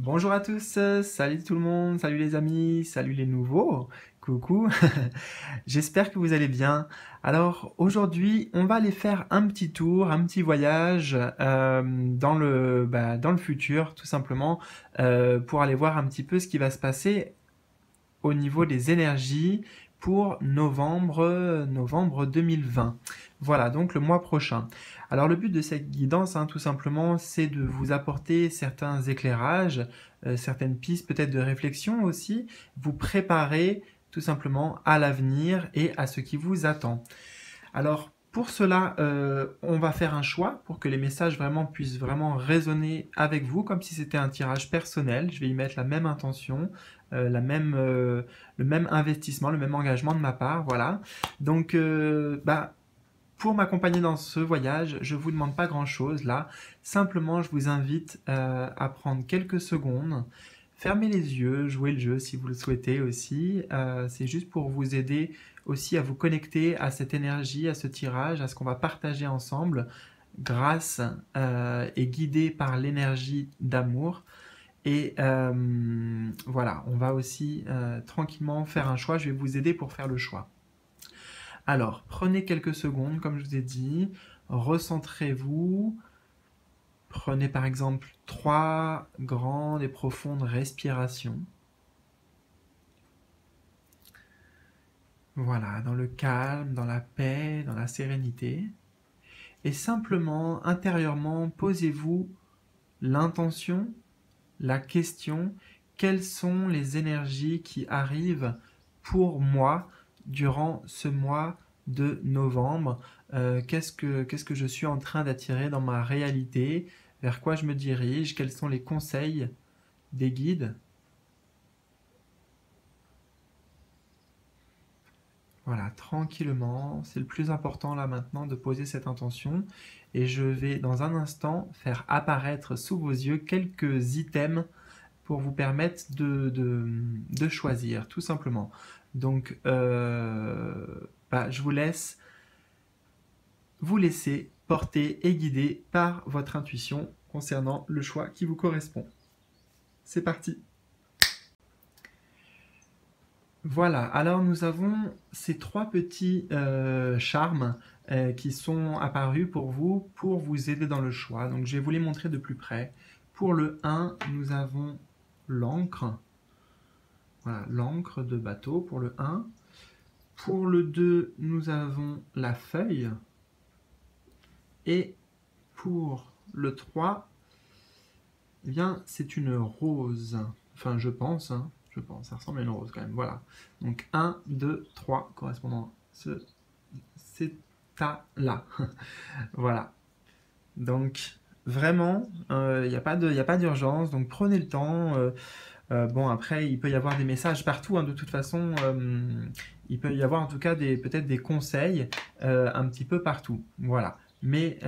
Bonjour à tous, salut tout le monde, salut les amis, salut les nouveaux, coucou, j'espère que vous allez bien. Alors aujourd'hui on va aller faire un petit tour, un petit voyage dans le futur tout simplement pour aller voir un petit peu ce qui va se passer au niveau des énergies pour novembre 2020. Voilà, donc le mois prochain. Alors le but de cette guidance, tout simplement, c'est de vous apporter certains éclairages, certaines pistes peut-être de réflexion aussi, vous préparer tout simplement à l'avenir et à ce qui vous attend. Alors pour cela, on va faire un choix pour que les messages puissent vraiment résonner avec vous, comme si c'était un tirage personnel. Je vais y mettre la même intention, le même investissement, le même engagement de ma part, voilà. Donc, pour m'accompagner dans ce voyage, je ne vous demande pas grand-chose là. Simplement, je vous invite à prendre quelques secondes, fermer les yeux, jouer le jeu si vous le souhaitez aussi. C'est juste pour vous aider aussi à vous connecter à cette énergie, à ce tirage, à ce qu'on va partager ensemble grâce et guidé par l'énergie d'amour. Et voilà, on va aussi tranquillement faire un choix. Je vais vous aider pour faire le choix. Alors, prenez quelques secondes, comme je vous ai dit, recentrez-vous. Prenez par exemple 3 grandes et profondes respirations. Voilà, dans le calme, dans la paix, dans la sérénité. Et simplement, intérieurement, posez-vous l'intention, la question, quelles sont les énergies qui arrivent pour moi durant ce mois de novembre, qu'est-ce que je suis en train d'attirer dans ma réalité, vers quoi je me dirige, quels sont les conseils des guides. Voilà, tranquillement, c'est le plus important là maintenant de poser cette intention et je vais dans un instant faire apparaître sous vos yeux quelques items pour vous permettre de choisir, tout simplement. Donc, je vous laisser porter et guider par votre intuition concernant le choix qui vous correspond. C'est parti! Voilà, alors nous avons ces 3 petits charmes qui sont apparus pour vous aider dans le choix. Donc je vais vous les montrer de plus près. Pour le 1, nous avons l'encre. Voilà, l'encre de bateau pour le 1. Pour le 2, nous avons la feuille. Et pour le 3, eh bien, c'est une rose. Enfin, je pense, ça ressemble à une rose quand même. Voilà. Donc 1, 2, 3, correspondant à cet état-là. Voilà. Donc, vraiment, il n'y a pas d'urgence. Donc, prenez le temps. Bon, après, il peut y avoir des messages partout, de toute façon. Il peut y avoir en tout cas peut-être des conseils un petit peu partout. Voilà. Mais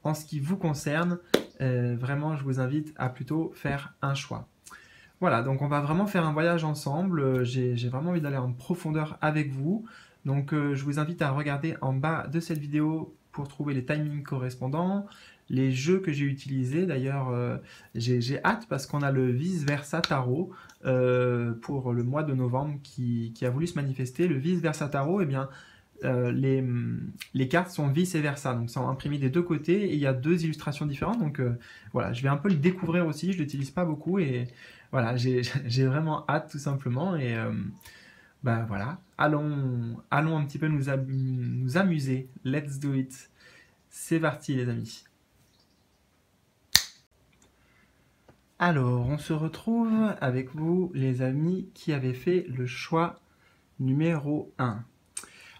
en ce qui vous concerne, vraiment, je vous invite à plutôt faire un choix. Voilà, donc on va vraiment faire un voyage ensemble. J'ai vraiment envie d'aller en profondeur avec vous. Donc je vous invite à regarder en bas de cette vidéo pour trouver les timings correspondants, les jeux que j'ai utilisés. D'ailleurs, j'ai hâte parce qu'on a le vice-versa tarot pour le mois de novembre qui a voulu se manifester. Le vice-versa tarot, eh bien, les cartes sont vice et versa, donc sont imprimées des deux côtés et il y a 2 illustrations différentes. Donc voilà, je vais un peu le découvrir aussi, je ne l'utilise pas beaucoup et voilà, j'ai vraiment hâte tout simplement. Et voilà, allons un petit peu nous amuser. Let's do it. C'est parti les amis. Alors, on se retrouve avec vous les amis qui avaient fait le choix numéro 1.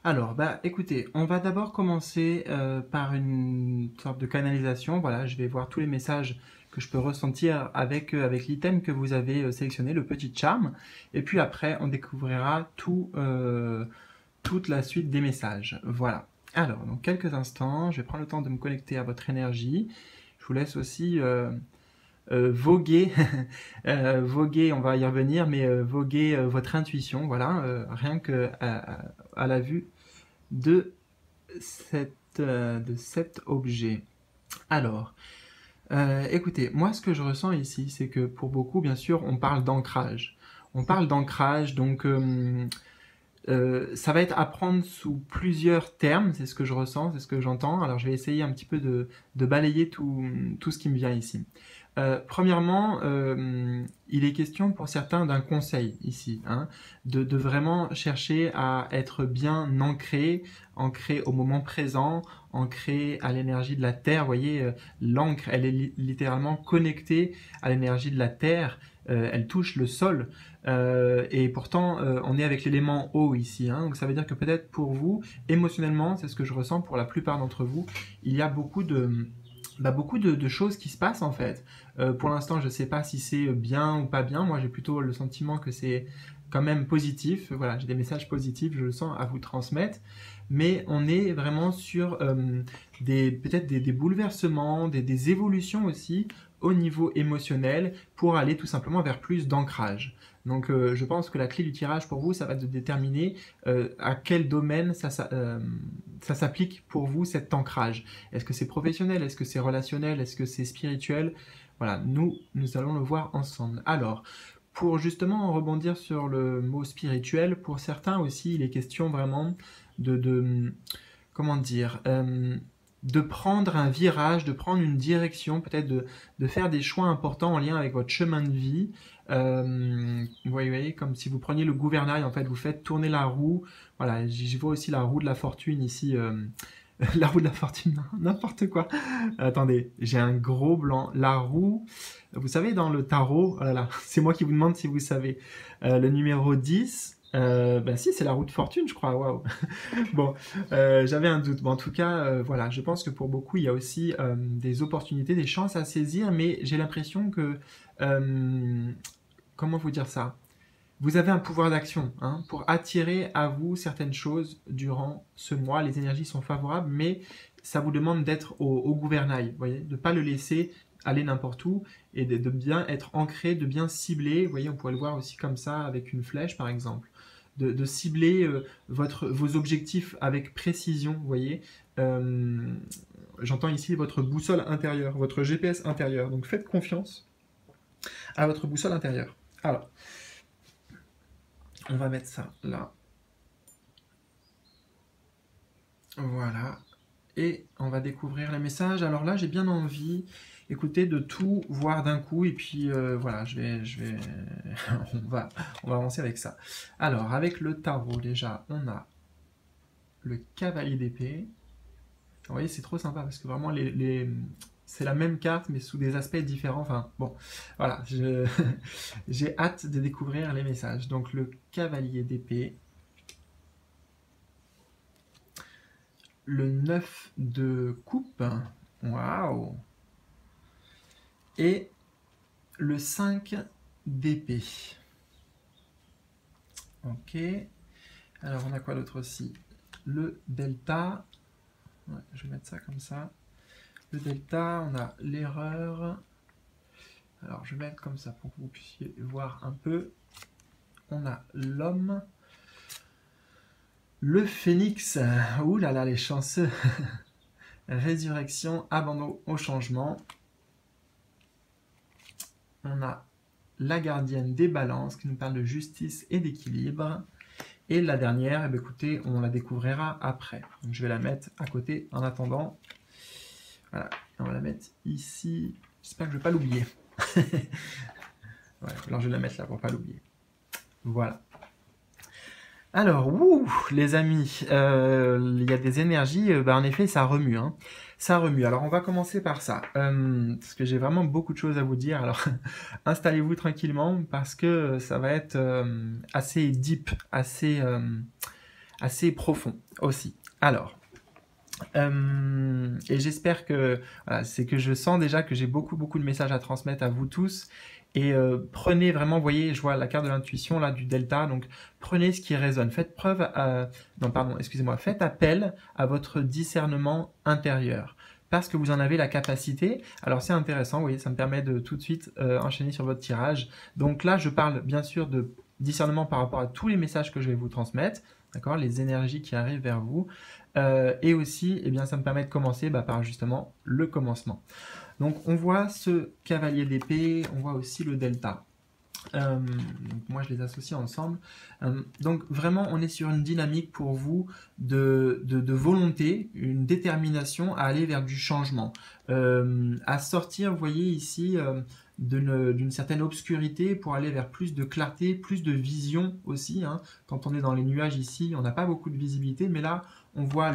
Alors, écoutez, on va d'abord commencer par une sorte de canalisation. Voilà, je vais voir tous les messages que je peux ressentir avec l'item que vous avez sélectionné, le petit charme. Et puis après, on découvrira toute la suite des messages. Voilà. Alors, dans quelques instants, je vais prendre le temps de me connecter à votre énergie. Je vous laisse aussi voguer, voguer, on va y revenir, mais voguer votre intuition, voilà, rien que à la vue de cet objet. Alors, Écoutez, moi ce que je ressens ici, c'est que pour beaucoup, bien sûr, on parle d'ancrage. On parle d'ancrage, donc ça va être à prendre sous plusieurs termes, c'est ce que je ressens, c'est ce que j'entends. Alors je vais essayer un petit peu de balayer tout ce qui me vient ici. Premièrement, il est question pour certains d'un conseil ici, hein, de vraiment chercher à être bien ancré, ancré au moment présent, ancré à l'énergie de la Terre. Vous voyez, l'encre, elle est littéralement connectée à l'énergie de la Terre, elle touche le sol. Et pourtant, on est avec l'élément eau ici, hein, donc ça veut dire que peut-être pour vous, émotionnellement, c'est ce que je ressens pour la plupart d'entre vous, il y a beaucoup de choses qui se passent en fait. Pour l'instant, je ne sais pas si c'est bien ou pas bien. Moi, j'ai plutôt le sentiment que c'est quand même positif. Voilà, j'ai des messages positifs, je le sens, à vous transmettre. Mais on est vraiment sur peut-être des bouleversements, des évolutions aussi au niveau émotionnel pour aller tout simplement vers plus d'ancrage. Donc je pense que la clé du tirage pour vous, ça va être de déterminer à quel domaine ça s'applique pour vous cet ancrage. Est-ce que c'est professionnel? Est-ce que c'est relationnel? Est-ce que c'est spirituel? Voilà, nous allons le voir ensemble. Alors, pour justement rebondir sur le mot spirituel, pour certains aussi, il est question vraiment comment dire, de prendre un virage, de prendre une direction, peut-être de faire des choix importants en lien avec votre chemin de vie. Vous voyez, comme si vous preniez le gouvernail, en fait, vous faites tourner la roue. Voilà, j'y vois aussi la roue de la fortune ici. La roue de la fortune, n'importe quoi. Attendez, j'ai un gros blanc. La roue, vous savez, dans le tarot, oh là là, c'est moi qui vous demande si vous savez. Le numéro 10, ben si, c'est la roue de fortune, je crois. Waouh. Bon, j'avais un doute. Bon, en tout cas, voilà, je pense que pour beaucoup, il y a aussi des opportunités, des chances à saisir, mais j'ai l'impression que, comment vous dire ça? Vous avez un pouvoir d'action, hein, pour attirer à vous certaines choses durant ce mois. Les énergies sont favorables, mais ça vous demande d'être au gouvernail, vous voyez, de ne pas le laisser aller n'importe où et de bien être ancré, de bien cibler. Vous voyez, on pourrait le voir aussi comme ça avec une flèche, par exemple. De cibler vos objectifs avec précision, vous voyez. J'entends ici votre boussole intérieure, votre GPS intérieur. Donc faites confiance à votre boussole intérieure. Alors, on va mettre ça là. Voilà. Et on va découvrir les messages. Alors là, j'ai bien envie, écoutez, de tout voir d'un coup. Et puis voilà, on va avancer avec ça. Alors, avec le tarot, déjà, on a le cavalier d'épée. Vous voyez, c'est trop sympa parce que vraiment, c'est la même carte, mais sous des aspects différents. Enfin, bon, voilà, j'ai hâte de découvrir les messages. Donc, le cavalier d'épée. Le 9 de coupe. Waouh! Et le 5 d'épée. Ok. Alors, on a quoi d'autre aussi? Le delta. Ouais, je vais mettre ça comme ça. Le delta, on a l'erreur. Alors, je vais mettre comme ça pour que vous puissiez voir un peu. On a l'homme. Le phénix. Ouh là là, les chanceux. Résurrection, abandon au changement. On a la gardienne des balances qui nous parle de justice et d'équilibre. Et la dernière, eh bien, écoutez, on la découvrira après. Donc, je vais la mettre à côté en attendant. Voilà, on va la mettre ici. J'espère que je ne vais pas l'oublier. Voilà, alors je vais la mettre là pour ne pas l'oublier. Voilà. Alors, les amis, il y a des énergies, en effet, ça remue, hein. Ça remue. Alors, on va commencer par ça, parce que j'ai vraiment beaucoup de choses à vous dire. Alors, installez-vous tranquillement, parce que ça va être assez deep, assez profond aussi. Alors, et j'espère que, voilà, c'est que je sens déjà que j'ai beaucoup de messages à transmettre à vous tous. Et prenez vraiment, vous voyez, je vois la carte de l'intuition là du delta, donc prenez ce qui résonne. Faites faites appel à votre discernement intérieur parce que vous en avez la capacité. Alors c'est intéressant, vous voyez, ça me permet de tout de suite enchaîner sur votre tirage. Donc là, je parle bien sûr de discernement par rapport à tous les messages que je vais vous transmettre, d'accord, les énergies qui arrivent vers vous, et aussi, eh bien, ça me permet de commencer par justement le commencement. Donc on voit ce cavalier d'épée, on voit aussi le delta. Donc moi je les associe ensemble. Donc vraiment on est sur une dynamique pour vous de volonté, une détermination à aller vers du changement, à sortir, vous voyez ici, d'une certaine obscurité pour aller vers plus de clarté, plus de vision aussi, hein. Quand on est dans les nuages ici, on n'a pas beaucoup de visibilité, mais là on voit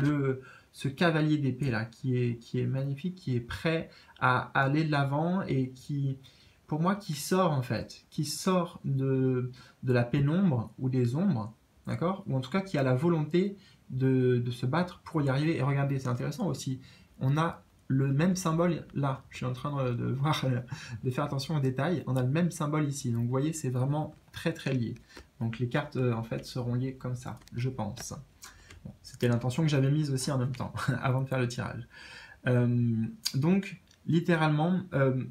ce cavalier d'épée là qui est magnifique, qui est prêt à aller de l'avant et qui, pour moi, qui sort en fait, qui sort de la pénombre ou des ombres, d'accord? Ou en tout cas qui a la volonté de se battre pour y arriver. Et regardez, c'est intéressant aussi, on a le même symbole là, je suis en train de voir, de faire attention aux détails, on a le même symbole ici, donc vous voyez, c'est vraiment très très lié. Donc les cartes en fait seront liées comme ça, je pense. Bon, c'était l'intention que j'avais mise aussi en même temps, avant de faire le tirage. Donc, littéralement,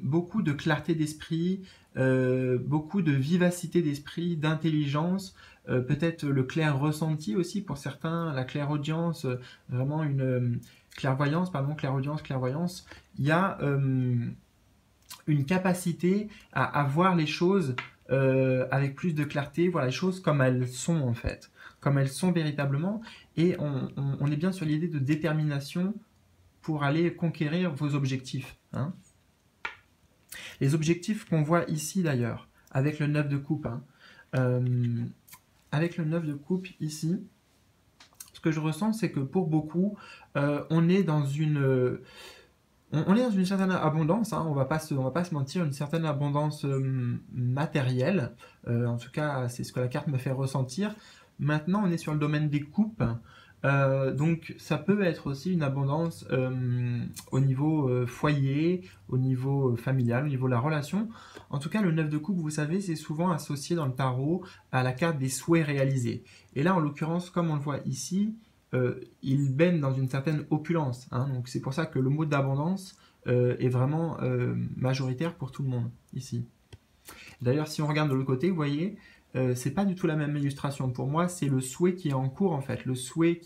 beaucoup de clarté d'esprit, beaucoup de vivacité d'esprit, d'intelligence, peut-être le clair ressenti aussi pour certains, la clairaudience, vraiment une clairvoyance, pardon, clairaudience, clairvoyance. Il y a une capacité à voir les choses avec plus de clarté, voir les choses comme elles sont en fait, comme elles sont véritablement, et on est bien sur l'idée de détermination pour aller conquérir vos objectifs, hein. Les objectifs qu'on voit ici d'ailleurs, avec le 9 de coupe, hein. Avec le 9 de coupe ici, ce que je ressens, c'est que pour beaucoup, on est dans une certaine abondance, hein, on va pas se mentir, une certaine abondance matérielle, en tout cas c'est ce que la carte me fait ressentir. Maintenant on est sur le domaine des coupes, donc ça peut être aussi une abondance au niveau foyer, au niveau familial, au niveau de la relation. En tout cas le 9 de coupe, vous savez, c'est souvent associé dans le tarot à la carte des souhaits réalisés. Et là en l'occurrence, comme on le voit ici, il baigne dans une certaine opulence, hein, donc c'est pour ça que le mot d'abondance est vraiment majoritaire pour tout le monde ici. D'ailleurs, si on regarde de l'autre côté, vous voyez, c'est pas du tout la même illustration. Pour moi, c'est le souhait qui est en cours en fait. Le souhait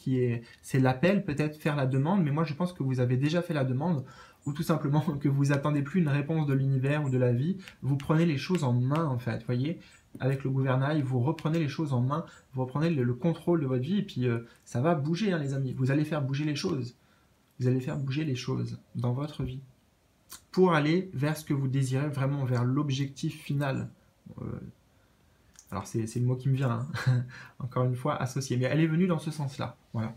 c'est l'appel, peut-être faire la demande, mais moi je pense que vous avez déjà fait la demande, ou tout simplement que vous attendez plus une réponse de l'univers ou de la vie. Vous prenez les choses en main en fait, vous voyez. Avec le gouvernail, vous reprenez les choses en main, vous reprenez le contrôle de votre vie, et puis ça va bouger, hein, les amis. Vous allez faire bouger les choses. Vous allez faire bouger les choses dans votre vie pour aller vers ce que vous désirez, vraiment vers l'objectif final. Alors c'est le mot qui me vient, hein. Encore une fois, associé. Mais elle est venue dans ce sens-là. Voilà.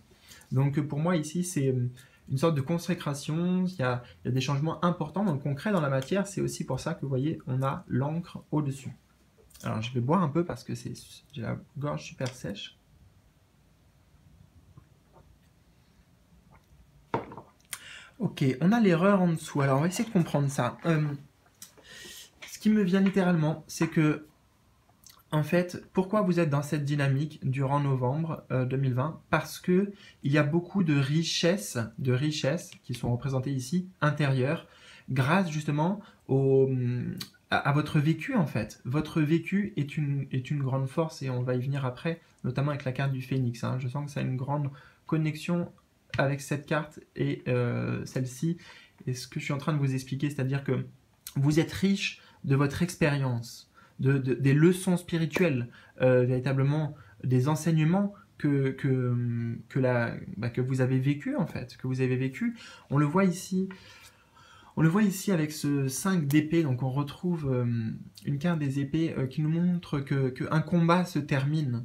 Donc pour moi, ici, c'est une sorte de consécration. Il y a des changements importants dans le concret, dans la matière. C'est aussi pour ça que, vous voyez, on a l'encre au-dessus. Alors, je vais boire un peu parce que j'ai la gorge super sèche. Ok, on a l'erreur en dessous. Alors, on va essayer de comprendre ça. Ce qui me vient littéralement, c'est que, en fait, pourquoi vous êtes dans cette dynamique durant novembre 2020? Parce que il y a beaucoup de richesses qui sont représentées ici, intérieures, grâce justement à votre vécu en fait. Votre vécu est une grande force et on va y venir après, notamment avec la carte du phénix, hein. Je sens que ça a une grande connexion avec cette carte et celle-ci. Et ce que je suis en train de vous expliquer, c'est-à-dire que vous êtes riche de votre expérience, des leçons spirituelles, véritablement des enseignements que vous avez vécu en fait, que vous avez vécu. On le voit ici. On le voit ici avec ce 5 d'épée, donc on retrouve une carte des épées qui nous montre qu'un combat se termine.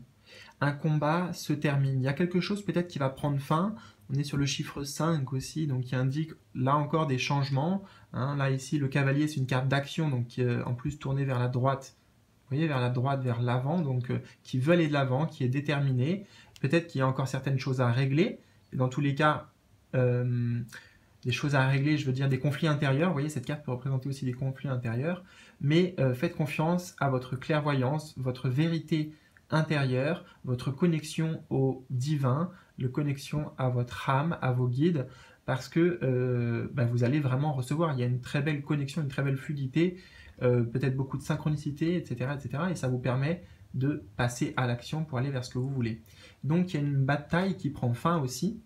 Un combat se termine. Il y a quelque chose peut-être qui va prendre fin. On est sur le chiffre 5 aussi, donc qui indique là encore des changements, hein. Là ici, le cavalier, c'est une carte d'action, donc qui est en plus tournée vers la droite. Vous voyez, vers la droite, vers l'avant, donc qui veut aller de l'avant, qui est déterminé. Peut-être qu'il y a encore certaines choses à régler. Et dans tous les cas, des choses à régler, je veux dire des conflits intérieurs. Vous voyez, cette carte peut représenter aussi des conflits intérieurs. Mais faites confiance à votre clairvoyance, votre vérité intérieure, votre connexion au divin, la connexion à votre âme, à vos guides, parce que vous allez vraiment recevoir. Il y a une très belle connexion, une très belle fluidité, peut-être beaucoup de synchronicité, etc., etc. Et ça vous permet de passer à l'action pour aller vers ce que vous voulez. Donc il y a une bataille qui prend fin aussi.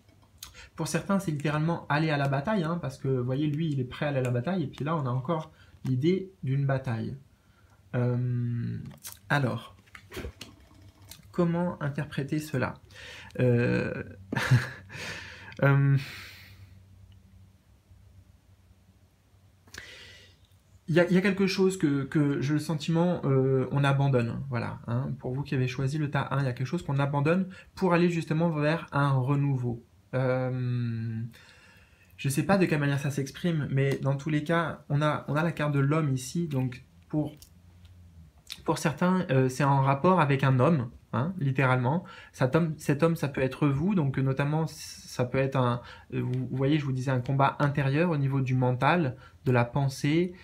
Pour certains, c'est littéralement aller à la bataille, hein, parce que, vous voyez, lui, il est prêt à aller à la bataille, et puis là, on a encore l'idée d'une bataille. Alors, comment interpréter cela? euh, euh, Il y a quelque chose que j'ai le sentiment on abandonne, voilà. Hein. Pour vous qui avez choisi le tas 1, il y a quelque chose qu'on abandonne pour aller justement vers un renouveau. Je ne sais pas de quelle manière ça s'exprime, mais dans tous les cas, on a la carte de l'homme ici, donc pour certains, c'est en rapport avec un homme, hein, littéralement. Cet homme, ça peut être vous, donc notamment, ça peut être vous voyez, je vous disais, un combat intérieur au niveau du mental, de la pensée,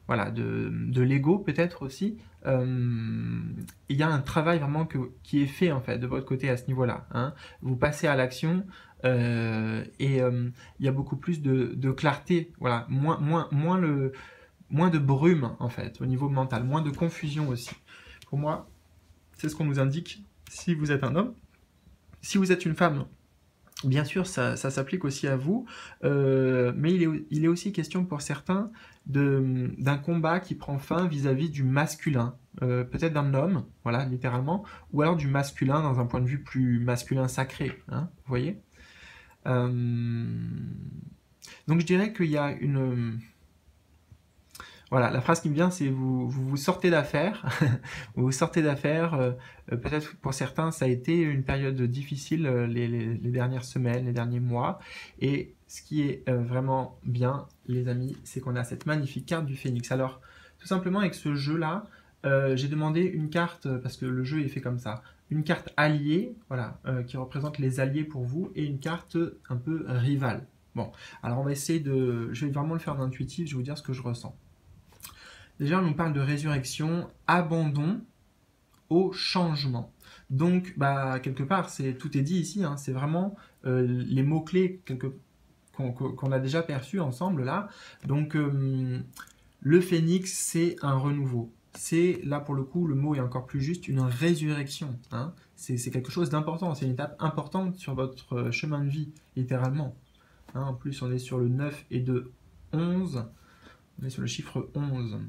voilà, de l'ego peut-être aussi. Il y a un travail vraiment qui est fait en fait de votre côté à ce niveau-là. Hein. Vous passez à l'action et il y a beaucoup plus de clarté, voilà, moins de brume en fait au niveau mental, moins de confusion aussi. Pour moi, c'est ce qu'on nous indique si vous êtes un homme. Si vous êtes une femme, bien sûr, ça s'applique aussi à vous, mais il est aussi question pour certains d'un combat qui prend fin vis-à-vis du masculin, peut-être d'un homme, voilà, littéralement, ou alors du masculin dans un point de vue plus masculin sacré, hein, vous voyez. Donc je dirais qu'il y a une... Voilà, la phrase qui me vient, c'est vous sortez d'affaires, vous vous sortez d'affaires. Peut-être pour certains, ça a été une période difficile les dernières semaines, les derniers mois. Et ce qui est vraiment bien, les amis, c'est qu'on a cette magnifique carte du Phénix. Alors, tout simplement avec ce jeu-là, j'ai demandé une carte, parce que le jeu est fait comme ça, une carte alliée, voilà, qui représente les alliés pour vous, et une carte un peu rivale. Bon, alors on va essayer de... Je vais vraiment le faire d'intuitif, je vais vous dire ce que je ressens. Déjà, on nous parle de résurrection, abandon au changement. Donc, quelque part, tout est dit ici. Hein, c'est vraiment les mots-clés qu'on a déjà perçus ensemble là. Donc, le phénix, c'est un renouveau. C'est, là pour le coup, le mot est encore plus juste, une résurrection. Hein. C'est quelque chose d'important. C'est une étape importante sur votre chemin de vie, littéralement. Hein, en plus, on est sur le 9 et de 11. On est sur le chiffre 11.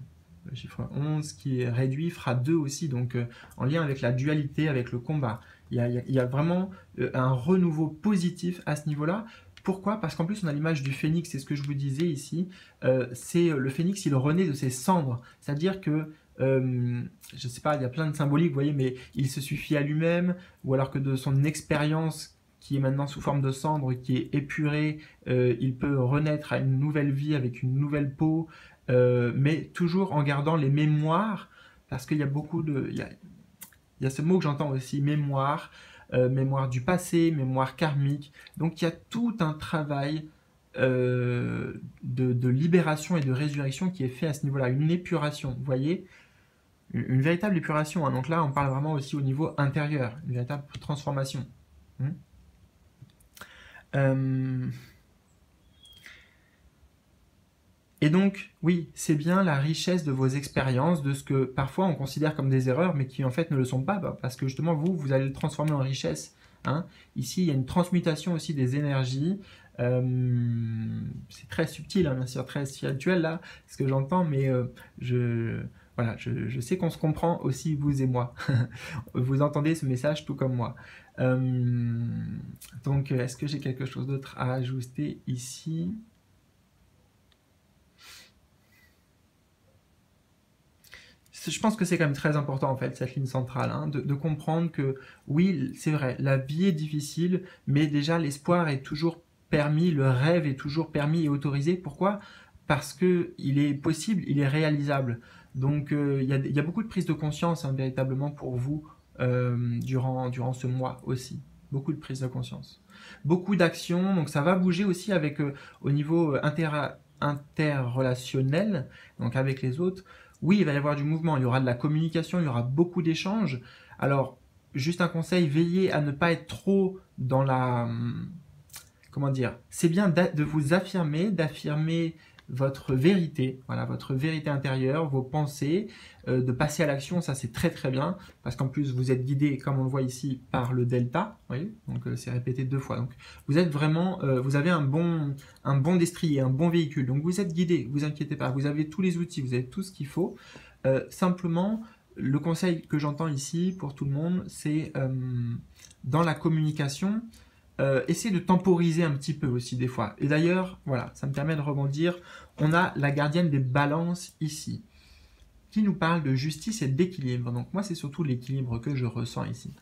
Le chiffre 11 qui est réduit fera 2 aussi, donc en lien avec la dualité, avec le combat. Il y a vraiment un renouveau positif à ce niveau-là. Pourquoi? Parce qu'en plus on a l'image du phénix, c'est ce que je vous disais ici. C'est le phénix, il renaît de ses cendres. C'est-à-dire que, je ne sais pas, il y a plein de symboliques, vous voyez, mais il se suffit à lui-même, ou alors que de son expérience qui est maintenant sous forme de cendre, qui est épurée, il peut renaître à une nouvelle vie avec une nouvelle peau, mais toujours en gardant les mémoires, parce qu'il y a beaucoup de... Il y a ce mot que j'entends aussi, mémoire, mémoire du passé, mémoire karmique. Donc il y a tout un travail de libération et de résurrection qui est fait à ce niveau-là, une épuration, vous voyez, une véritable épuration. Hein. Donc là, on parle vraiment aussi au niveau intérieur, une véritable transformation. Et donc, oui, c'est bien la richesse de vos expériences, de ce que parfois on considère comme des erreurs, mais qui en fait ne le sont pas, parce que justement, vous allez le transformer en richesse. Hein. Ici, il y a une transmutation aussi des énergies. C'est très subtil, hein, bien sûr, très spirituel, là, ce que j'entends, mais voilà, je sais qu'on se comprend aussi, vous et moi. Vous entendez ce message tout comme moi. Donc, est-ce que j'ai quelque chose d'autre à ajouter ici ? Je pense que c'est quand même très important en fait, cette ligne centrale, hein, de comprendre que oui, c'est vrai, la vie est difficile, mais déjà l'espoir est toujours permis, le rêve est toujours permis et autorisé. Pourquoi? Parce qu'il est possible, il est réalisable. Donc il y a beaucoup de prise de conscience hein, véritablement pour vous durant ce mois aussi. Beaucoup de prise de conscience. Beaucoup d'actions, donc ça va bouger aussi avec au niveau interrelationnel, donc avec les autres. Oui, il va y avoir du mouvement, il y aura de la communication, il y aura beaucoup d'échanges. Alors, juste un conseil, veillez à ne pas être trop dans la... Comment dire? C'est bien de vous affirmer, d'affirmer votre vérité, voilà, votre vérité intérieure, vos pensées, de passer à l'action, ça c'est très très bien, parce qu'en plus vous êtes guidé, comme on le voit ici, par le delta, vous voyez, donc c'est répété 2 fois, donc vous êtes vraiment, vous avez un bon destrier, un bon véhicule, donc vous êtes guidé, vous inquiétez pas, vous avez tous les outils, vous avez tout ce qu'il faut, simplement, le conseil que j'entends ici pour tout le monde, c'est dans la communication, essayez de temporiser un petit peu aussi des fois. Et d'ailleurs, voilà, ça me permet de rebondir. On a la gardienne des balances ici, qui nous parle de justice et d'équilibre. Donc moi, c'est surtout l'équilibre que je ressens ici.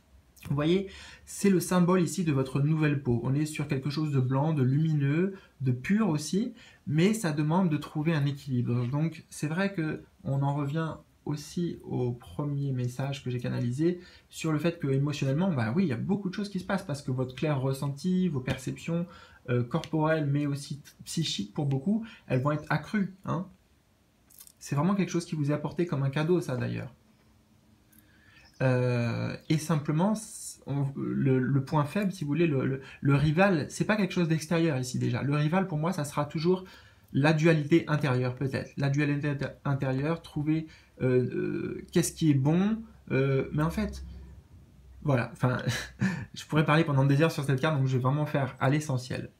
Vous voyez, c'est le symbole ici de votre nouvelle peau. On est sur quelque chose de blanc, de lumineux, de pur aussi, mais ça demande de trouver un équilibre. Donc c'est vrai que on en revient aussi au premier message que j'ai canalisé sur le fait que émotionnellement, bah oui, il y a beaucoup de choses qui se passent parce que votre clair ressenti, vos perceptions corporelles, mais aussi psychiques pour beaucoup, elles vont être accrues. Hein. C'est vraiment quelque chose qui vous est apporté comme un cadeau, ça d'ailleurs. Et simplement, le point faible, si vous voulez, le rival, c'est pas quelque chose d'extérieur ici déjà. Le rival, pour moi, ça sera toujours la dualité intérieure, peut-être. La dualité intérieure, trouver qu'est-ce qui est bon, mais en fait, voilà, enfin, je pourrais parler pendant des heures sur cette carte, donc je vais vraiment faire à l'essentiel.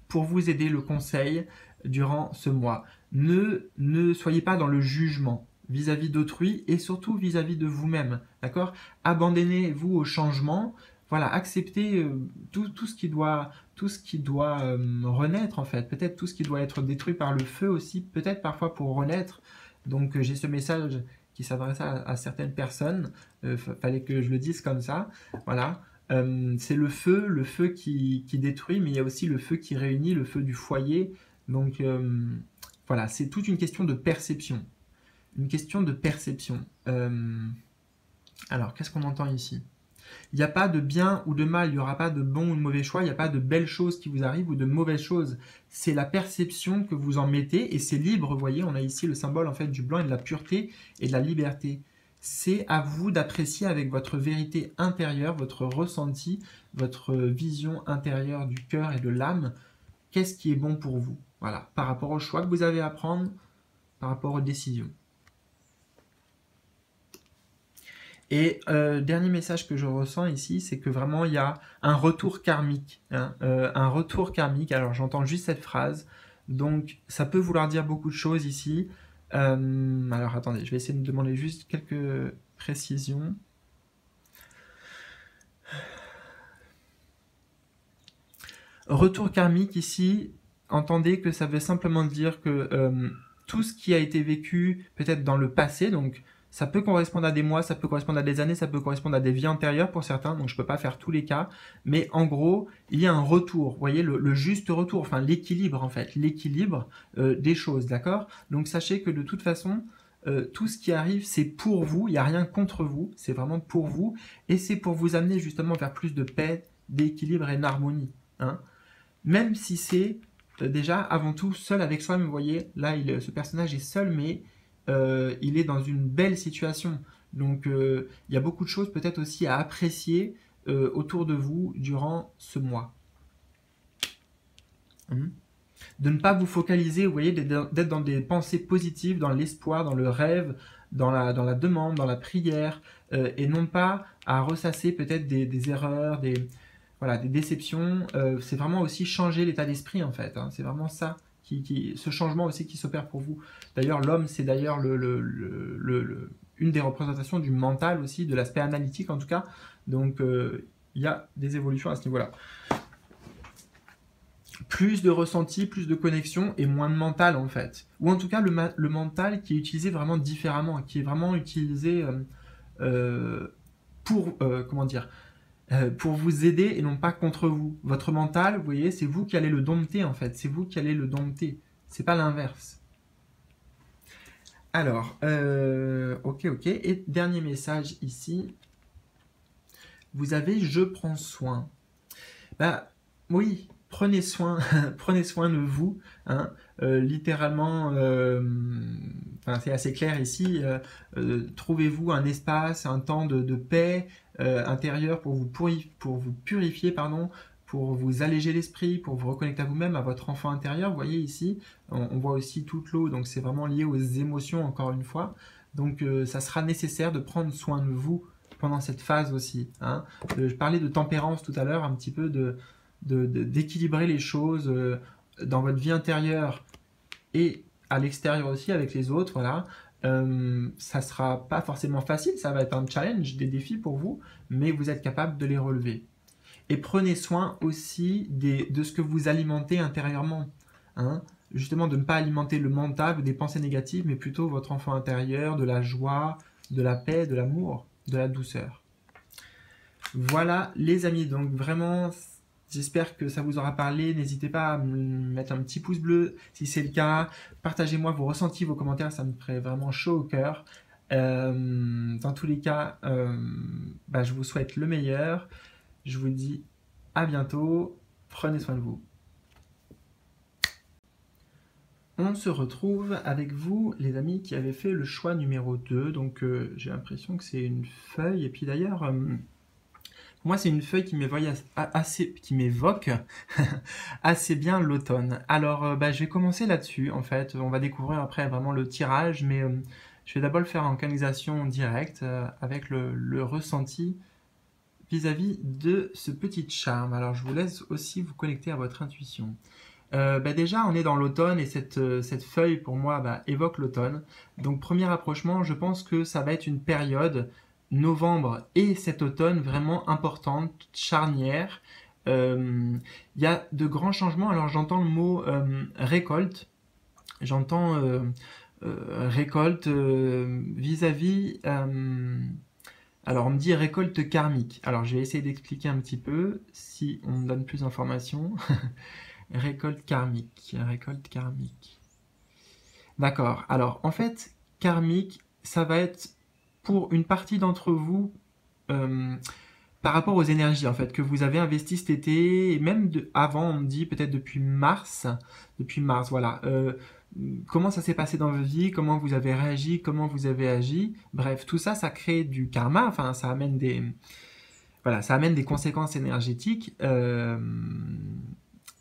Pour vous aider, le conseil durant ce mois, ne soyez pas dans le jugement vis-à-vis d'autrui et surtout vis-à-vis de vous-même, d'accord? Abandonnez-vous au changement, voilà, acceptez tout ce qui doit, renaître en fait, peut-être tout ce qui doit être détruit par le feu aussi, peut-être parfois pour renaître. Donc j'ai ce message qui s'adresse à certaines personnes, fallait que je le dise comme ça, voilà. C'est le feu qui détruit, mais il y a aussi le feu qui réunit, le feu du foyer. Donc voilà, c'est toute une question de perception. Une question de perception. Alors, qu'est-ce qu'on entend ici? Il n'y a pas de bien ou de mal, il n'y aura pas de bon ou de mauvais choix, il n'y a pas de belles choses qui vous arrivent ou de mauvaises choses. C'est la perception que vous en mettez et c'est libre, vous voyez, on a ici le symbole en fait du blanc et de la pureté et de la liberté. C'est à vous d'apprécier avec votre vérité intérieure, votre ressenti, votre vision intérieure du cœur et de l'âme, qu'est-ce qui est bon pour vous, voilà, par rapport aux choix que vous avez à prendre, par rapport aux décisions. Et dernier message que je ressens ici, c'est que vraiment il y a un retour karmique. Hein, un retour karmique, alors j'entends juste cette phrase, donc ça peut vouloir dire beaucoup de choses ici. Alors attendez, je vais essayer de demander juste quelques précisions. Retour karmique ici, entendez que ça veut simplement dire que tout ce qui a été vécu peut-être dans le passé, donc ça peut correspondre à des mois, ça peut correspondre à des années, ça peut correspondre à des vies antérieures pour certains, donc je ne peux pas faire tous les cas, mais en gros, il y a un retour, vous voyez, le juste retour, enfin l'équilibre en fait, l'équilibre des choses, d'accord? Donc sachez que de toute façon, tout ce qui arrive, c'est pour vous, il n'y a rien contre vous, c'est vraiment pour vous, et c'est pour vous amener justement vers plus de paix, d'équilibre et d'harmonie, hein? Même si c'est déjà avant tout seul avec soi, mais vous voyez, là ce personnage est seul, mais il est dans une belle situation. Donc il y a beaucoup de choses peut-être aussi à apprécier autour de vous durant ce mois. De ne pas vous focaliser, vous voyez, d'être dans des pensées positives, dans l'espoir, dans le rêve, dans la demande, dans la prière, et non pas à ressasser peut-être des erreurs, des déceptions. C'est vraiment aussi changer l'état d'esprit en fait. Hein. C'est vraiment ça, ce changement aussi qui s'opère pour vous. D'ailleurs, l'homme, c'est d'ailleurs une des représentations du mental aussi, de l'aspect analytique en tout cas. Donc, il y a des évolutions à ce niveau-là. Plus de ressenti, plus de connexion et moins de mental en fait. Ou en tout cas, le mental qui est utilisé vraiment différemment, qui est vraiment utilisé pour, comment dire, pour vous aider et non pas contre vous. Votre mental, vous voyez, c'est vous qui allez le dompter en fait. C'est vous qui allez le dompter. C'est pas l'inverse. Alors, ok. Et dernier message ici. Vous avez « je prends soin ». Bah oui, prenez soin, prenez soin de vous. Hein. Littéralement, c'est assez clair ici. Trouvez-vous un espace, un temps de paix intérieure pour vous purifier, pardon. pour vous alléger l'esprit, pour vous reconnecter à vous-même, à votre enfant intérieur. Vous voyez ici, on voit aussi toute l'eau, donc c'est vraiment lié aux émotions encore une fois. Donc ça sera nécessaire de prendre soin de vous pendant cette phase aussi. Hein. Je parlais de tempérance tout à l'heure, un petit peu d'équilibrer les choses dans votre vie intérieure et à l'extérieur aussi avec les autres. Voilà. Ça sera pas forcément facile, ça va être un challenge, des défis pour vous, mais vous êtes capable de les relever. Et prenez soin aussi de ce que vous alimentez intérieurement. Hein. Justement, de ne pas alimenter le mental ou des pensées négatives, mais plutôt votre enfant intérieur, de la joie, de la paix, de l'amour, de la douceur. Voilà les amis, donc vraiment, j'espère que ça vous aura parlé. N'hésitez pas à me mettre un petit pouce bleu si c'est le cas. Partagez-moi vos ressentis, vos commentaires, ça me ferait vraiment chaud au cœur. Dans tous les cas, je vous souhaite le meilleur. Je vous dis à bientôt. Prenez soin de vous. On se retrouve avec vous, les amis, qui avaient fait le choix numéro 2. Donc, j'ai l'impression que c'est une feuille. Et puis d'ailleurs, pour moi, c'est une feuille qui m'évoque assez bien l'automne. Alors, je vais commencer là-dessus, en fait. On va découvrir après vraiment le tirage, mais je vais d'abord le faire en canalisation directe, avec le ressenti vis-à-vis de ce petit charme. Alors, je vous laisse aussi vous connecter à votre intuition. Déjà, on est dans l'automne et cette feuille, pour moi, évoque l'automne. Donc, premier rapprochement, je pense que ça va être une période, novembre et cet automne, vraiment importante, charnière. Il y a de grands changements. Alors, j'entends le mot récolte. J'entends récolte vis-à-vis... alors, on me dit récolte karmique. Alors, je vais essayer d'expliquer un petit peu, si on me donne plus d'informations. Récolte karmique, récolte karmique. D'accord. Alors, en fait, karmique, ça va être pour une partie d'entre vous par rapport aux énergies en fait que vous avez investi cet été et même avant, on me dit peut-être depuis mars, voilà. Comment ça s'est passé dans votre vie, comment vous avez réagi, comment vous avez agi. Bref, tout ça, ça crée du karma. Enfin, ça amène des conséquences énergétiques.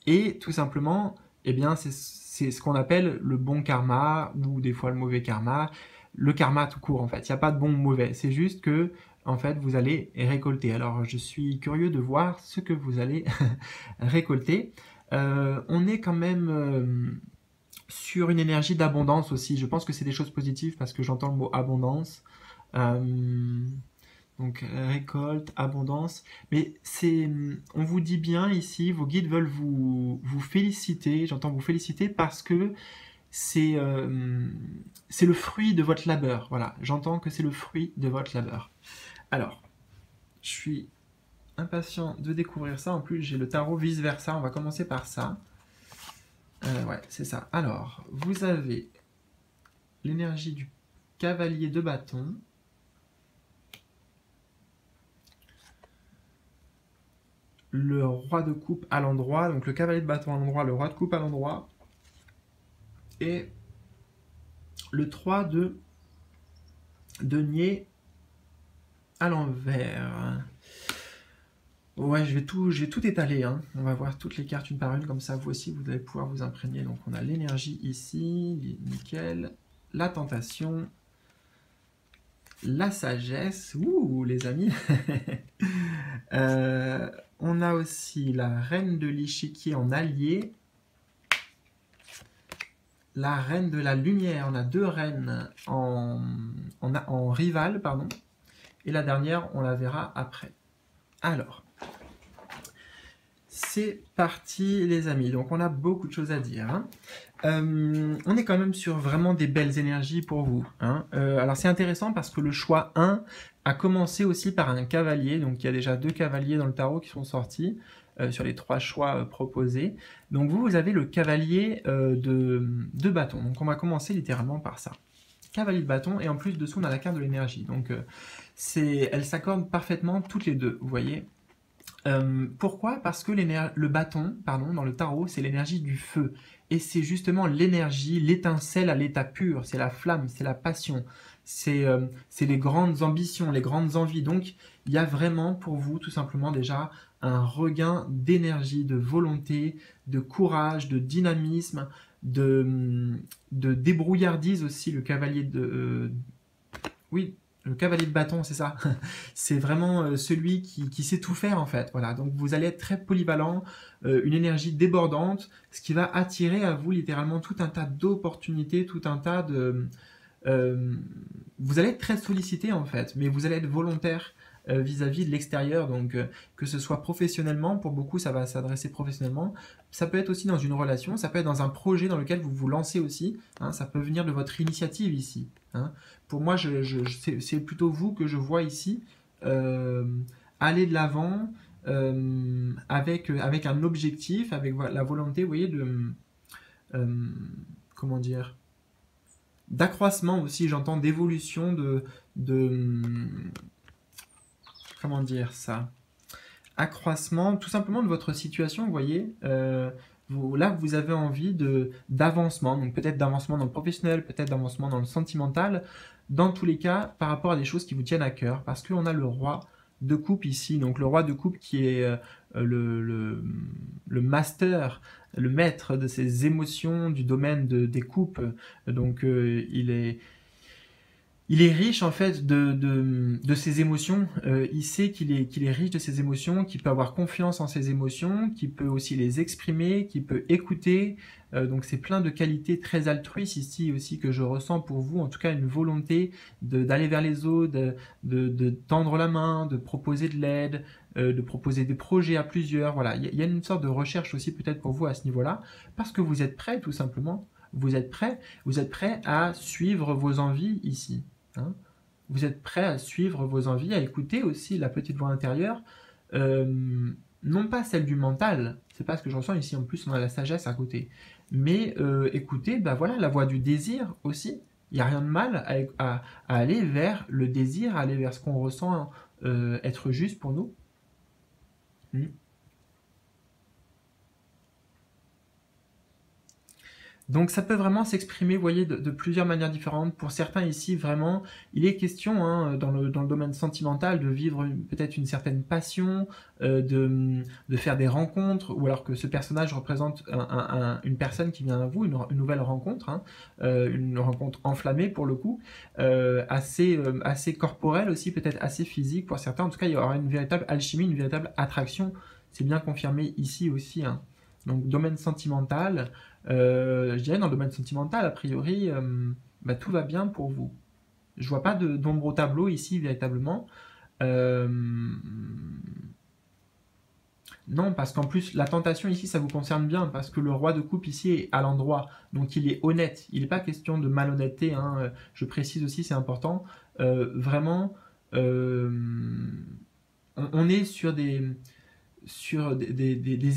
Et tout simplement, eh bien, c'est ce qu'on appelle le bon karma ou des fois le mauvais karma. Le karma tout court, en fait. Il n'y a pas de bon ou mauvais. C'est juste que, en fait, vous allez récolter. Alors, je suis curieux de voir ce que vous allez récolter. On est quand même sur une énergie d'abondance aussi. Je pense que c'est des choses positives parce que j'entends le mot abondance. Donc récolte, abondance, mais on vous dit bien ici, vos guides veulent vous féliciter, j'entends vous féliciter parce que c'est le fruit de votre labeur, voilà, j'entends que c'est le fruit de votre labeur. Alors, je suis impatient de découvrir ça, en plus j'ai le tarot vice-versa, on va commencer par ça. Ouais, c'est ça. Alors, vous avez l'énergie du cavalier de bâton, le roi de coupe à l'endroit, donc le cavalier de bâton à l'endroit, le roi de coupe à l'endroit, et le 3 de denier à l'envers. Ouais, je vais tout étaler, hein. On va voir toutes les cartes une par une, comme ça vous aussi vous allez pouvoir vous imprégner. Donc on a l'énergie ici, nickel, la tentation, la sagesse, ouh les amis. On a aussi la reine de l'échiquier en allié, la reine de la lumière, on a deux reines en rival, pardon, et la dernière, on la verra après. Alors, c'est parti les amis, donc on a beaucoup de choses à dire. Hein. On est quand même sur vraiment des belles énergies pour vous. Hein. Alors c'est intéressant parce que le choix 1 a commencé aussi par un cavalier, donc il y a déjà 2 cavaliers dans le tarot qui sont sortis sur les 3 choix proposés. Donc vous avez le cavalier de bâton, donc on va commencer littéralement par ça. Cavalier de bâton, et en plus dessous on a la carte de l'énergie, donc elles s'accordent parfaitement toutes les deux, vous voyez. Pourquoi? Parce que le bâton, pardon, dans le tarot, c'est l'énergie du feu. Et c'est justement l'énergie, l'étincelle à l'état pur. C'est la flamme, c'est la passion. C'est les grandes ambitions, les grandes envies. Donc, il y a vraiment pour vous, tout simplement, déjà, un regain d'énergie, de volonté, de courage, de dynamisme, de débrouillardise aussi. Le cavalier de... oui, le cavalier de bâton, c'est ça. C'est vraiment celui qui sait tout faire en fait. Voilà, donc vous allez être très polyvalent, une énergie débordante, ce qui va attirer à vous littéralement tout un tas d'opportunités, tout un tas de... euh, vous allez être très sollicité en fait, mais vous allez être volontaire vis-à-vis de l'extérieur, donc que ce soit professionnellement, pour beaucoup ça va s'adresser professionnellement, ça peut être aussi dans une relation, ça peut être dans un projet dans lequel vous vous lancez aussi, hein, ça peut venir de votre initiative ici. Hein. Pour moi, c'est plutôt vous que je vois ici, euh, aller de l'avant avec un objectif, avec la volonté, vous voyez, euh, comment dire, d'accroissement aussi, j'entends, d'évolution, de comment dire ça, accroissement tout simplement de votre situation, vous voyez. Là, vous avez envie d'avancement, donc peut-être d'avancement dans le professionnel, peut-être d'avancement dans le sentimental, dans tous les cas, par rapport à des choses qui vous tiennent à cœur, parce qu'on a le roi de coupe ici, donc le roi de coupe qui est le master, le maître de ces émotions du domaine des coupes, donc il est riche en fait de ses émotions. Il sait qu'il est riche de ses émotions, qu'il peut avoir confiance en ses émotions, qu'il peut aussi les exprimer, qu'il peut écouter. Donc c'est plein de qualités très altruistes ici aussi que je ressens pour vous. En tout cas une volonté d'aller vers les autres, de tendre la main, de proposer de l'aide, de proposer des projets à plusieurs. Voilà, il y a une sorte de recherche aussi peut-être pour vous à ce niveau-là, parce que vous êtes prêt tout simplement. Vous êtes prêt à suivre vos envies ici. Hein. Vous êtes prêt à suivre vos envies, à écouter aussi la petite voix intérieure, non pas celle du mental, c'est pas ce que je ressens ici, en plus on a la sagesse à côté, mais écoutez, bah voilà, la voix du désir aussi. Il n'y a rien de mal à aller vers le désir, à aller vers ce qu'on ressent être juste pour nous. Donc ça peut vraiment s'exprimer, vous voyez, de plusieurs manières différentes. Pour certains ici, vraiment, il est question, hein, dans le domaine sentimental, de vivre peut-être une certaine passion, de faire des rencontres, ou alors que ce personnage représente une personne qui vient à vous, une nouvelle rencontre, hein, une rencontre enflammée pour le coup, assez corporelle aussi, peut-être assez physique pour certains. En tout cas, il y aura une véritable alchimie, une véritable attraction. C'est bien confirmé ici aussi. Hein. Donc domaine sentimental, je dirais dans le domaine sentimental, a priori, bah, tout va bien pour vous. Je vois pas d'ombre au tableau ici, véritablement. Euh, non, parce qu'en plus, la tentation ici, ça vous concerne bien, parce que le roi de coupe ici est à l'endroit, donc il est honnête. Il n'est pas question de malhonnêteté, hein, je précise aussi, c'est important. Vraiment, on est sur des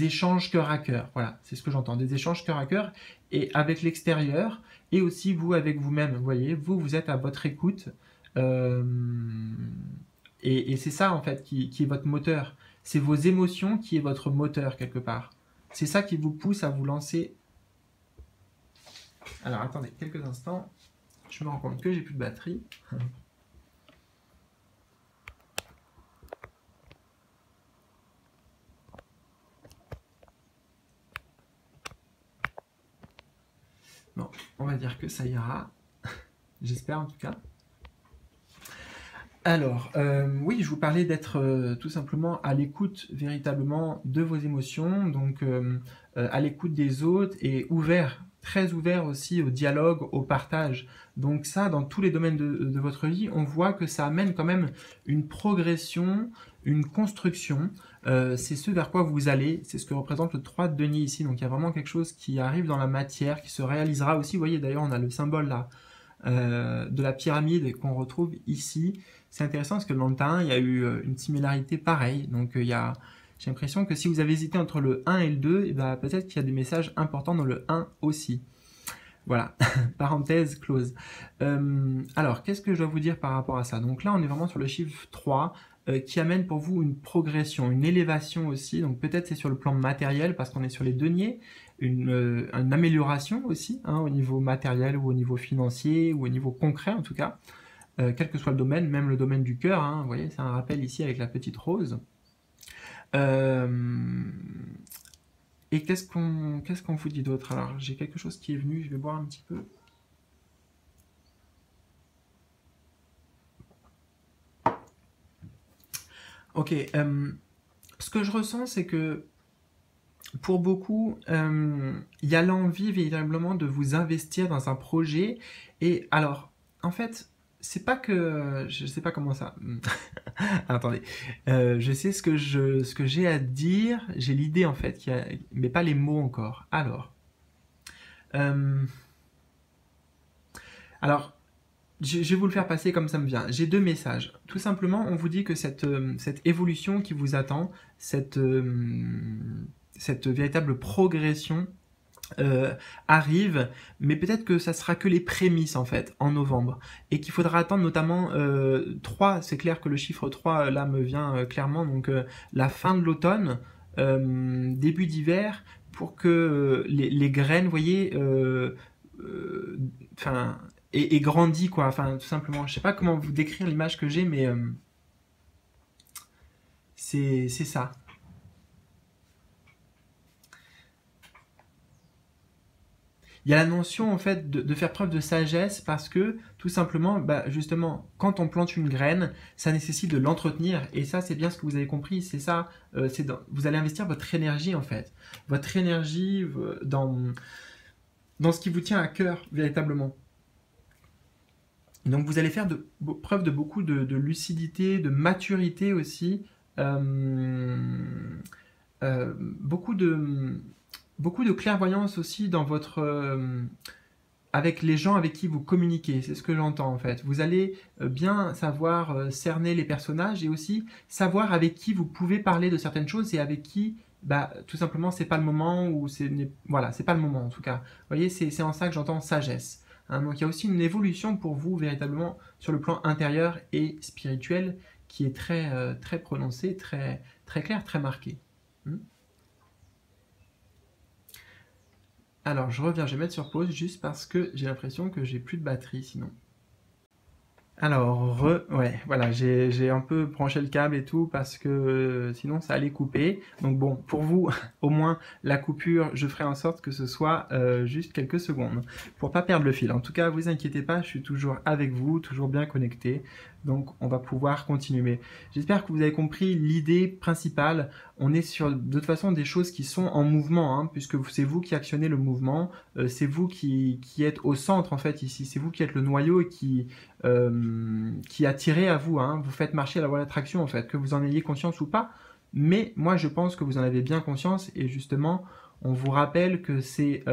échanges cœur à cœur. Voilà, c'est ce que j'entends, des échanges cœur à cœur, et avec l'extérieur, et aussi vous avec vous-même. Vous voyez, vous êtes à votre écoute, euh, et c'est ça en fait qui est votre moteur. C'est vos émotions qui est votre moteur quelque part. C'est ça qui vous pousse à vous lancer. Alors attendez quelques instants, je me rends compte que j'ai plus de batterie. Bon, on va dire que ça ira. J'espère en tout cas. Alors, oui, je vous parlais d'être tout simplement à l'écoute véritablement de vos émotions, donc à l'écoute des autres et ouvert, très ouvert aussi au dialogue, au partage. Donc ça, dans tous les domaines de votre vie, on voit que ça amène quand même une progression, une construction. C'est ce vers quoi vous allez, c'est ce que représente le 3 de denier ici. Donc il y a vraiment quelque chose qui arrive dans la matière, qui se réalisera aussi. Vous voyez, d'ailleurs, on a le symbole là de la pyramide qu'on retrouve ici. C'est intéressant parce que dans le tas 1, il y a eu une similarité pareille. Donc j'ai l'impression que si vous avez hésité entre le 1 et le 2, et ben, peut-être qu'il y a des messages importants dans le 1 aussi. Voilà, parenthèse close. Alors, qu'est-ce que je dois vous dire par rapport à ça? Donc là, on est vraiment sur le chiffre 3 qui amène pour vous une progression, une élévation aussi. Donc peut-être c'est sur le plan matériel parce qu'on est sur les deniers, une amélioration aussi hein, au niveau matériel ou au niveau financier ou au niveau concret en tout cas. Quel que soit le domaine, même le domaine du cœur, hein, vous voyez, c'est un rappel ici avec la petite rose. Et qu'est-ce qu'on vous dit d'autre? Alors, j'ai quelque chose qui est venu, je vais boire un petit peu. Ok, ce que je ressens, c'est que pour beaucoup, il y a l'envie véritablement de vous investir dans un projet. Et alors, en fait, c'est pas que... Je sais pas comment ça... Attendez. Je sais ce que j'ai à dire. J'ai l'idée, en fait, mais pas les mots encore. Alors, je vais vous le faire passer comme ça me vient. J'ai deux messages. Tout simplement, on vous dit que cette évolution qui vous attend, cette véritable progression arrive, mais peut-être que ça sera que les prémices en fait, en novembre, et qu'il faudra attendre notamment 3, c'est clair que le chiffre 3 là me vient clairement, donc la fin de l'automne, début d'hiver, pour que les graines, vous voyez, enfin, et grandit quoi, enfin tout simplement, je sais pas comment vous décrire l'image que j'ai, mais c'est ça. Il y a la notion en fait de faire preuve de sagesse parce que tout simplement, bah, justement, quand on plante une graine, ça nécessite de l'entretenir et ça c'est bien ce que vous avez compris, c'est ça, vous allez investir votre énergie en fait, votre énergie dans ce qui vous tient à cœur véritablement. Donc vous allez faire preuve de beaucoup de lucidité, de maturité aussi, beaucoup de clairvoyance aussi dans avec les gens avec qui vous communiquez, c'est ce que j'entends en fait. Vous allez bien savoir cerner les personnages et aussi savoir avec qui vous pouvez parler de certaines choses et avec qui, bah, tout simplement, c'est pas le moment ou voilà, c'est pas le moment en tout cas. Vous voyez, c'est en ça que j'entends sagesse. Hein. Donc il y a aussi une évolution pour vous véritablement sur le plan intérieur et spirituel qui est très prononcée, très claire, très marquée. Alors je reviens, je vais mettre sur pause juste parce que j'ai l'impression que j'ai plus de batterie sinon. Alors, ouais, voilà, j'ai un peu branché le câble et tout parce que sinon ça allait couper. Donc bon, pour vous, au moins, la coupure, je ferai en sorte que ce soit juste quelques secondes pour pas perdre le fil. En tout cas, vous inquiétez pas, je suis toujours avec vous, toujours bien connecté. Donc on va pouvoir continuer. Mais j'espère que vous avez compris l'idée principale. On est sur de toute façon des choses qui sont en mouvement, hein, puisque c'est vous qui actionnez le mouvement, c'est vous qui êtes au centre en fait ici, c'est vous qui êtes le noyau et qui attirez à vous, hein. Vous faites marcher la loi d'attraction en fait, que vous en ayez conscience ou pas. Mais moi je pense que vous en avez bien conscience et justement on vous rappelle que c'est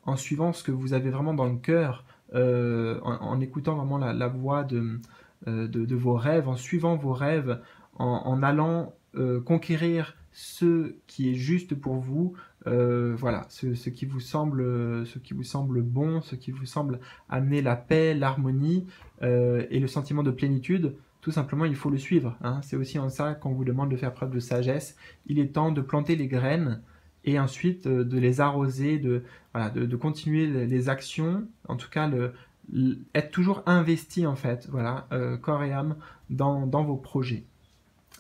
en suivant ce que vous avez vraiment dans le cœur, en écoutant vraiment la voix de vos rêves, en suivant vos rêves, en allant conquérir ce qui est juste pour vous, voilà, ce qui vous semble bon, ce qui vous semble amener la paix, l'harmonie et le sentiment de plénitude. Tout simplement, il faut le suivre. Hein. C'est aussi en ça qu'on vous demande de faire preuve de sagesse. Il est temps de planter les graines et ensuite de les arroser, voilà, de continuer les actions, en tout cas être toujours investi en fait, voilà, corps et âme dans vos projets.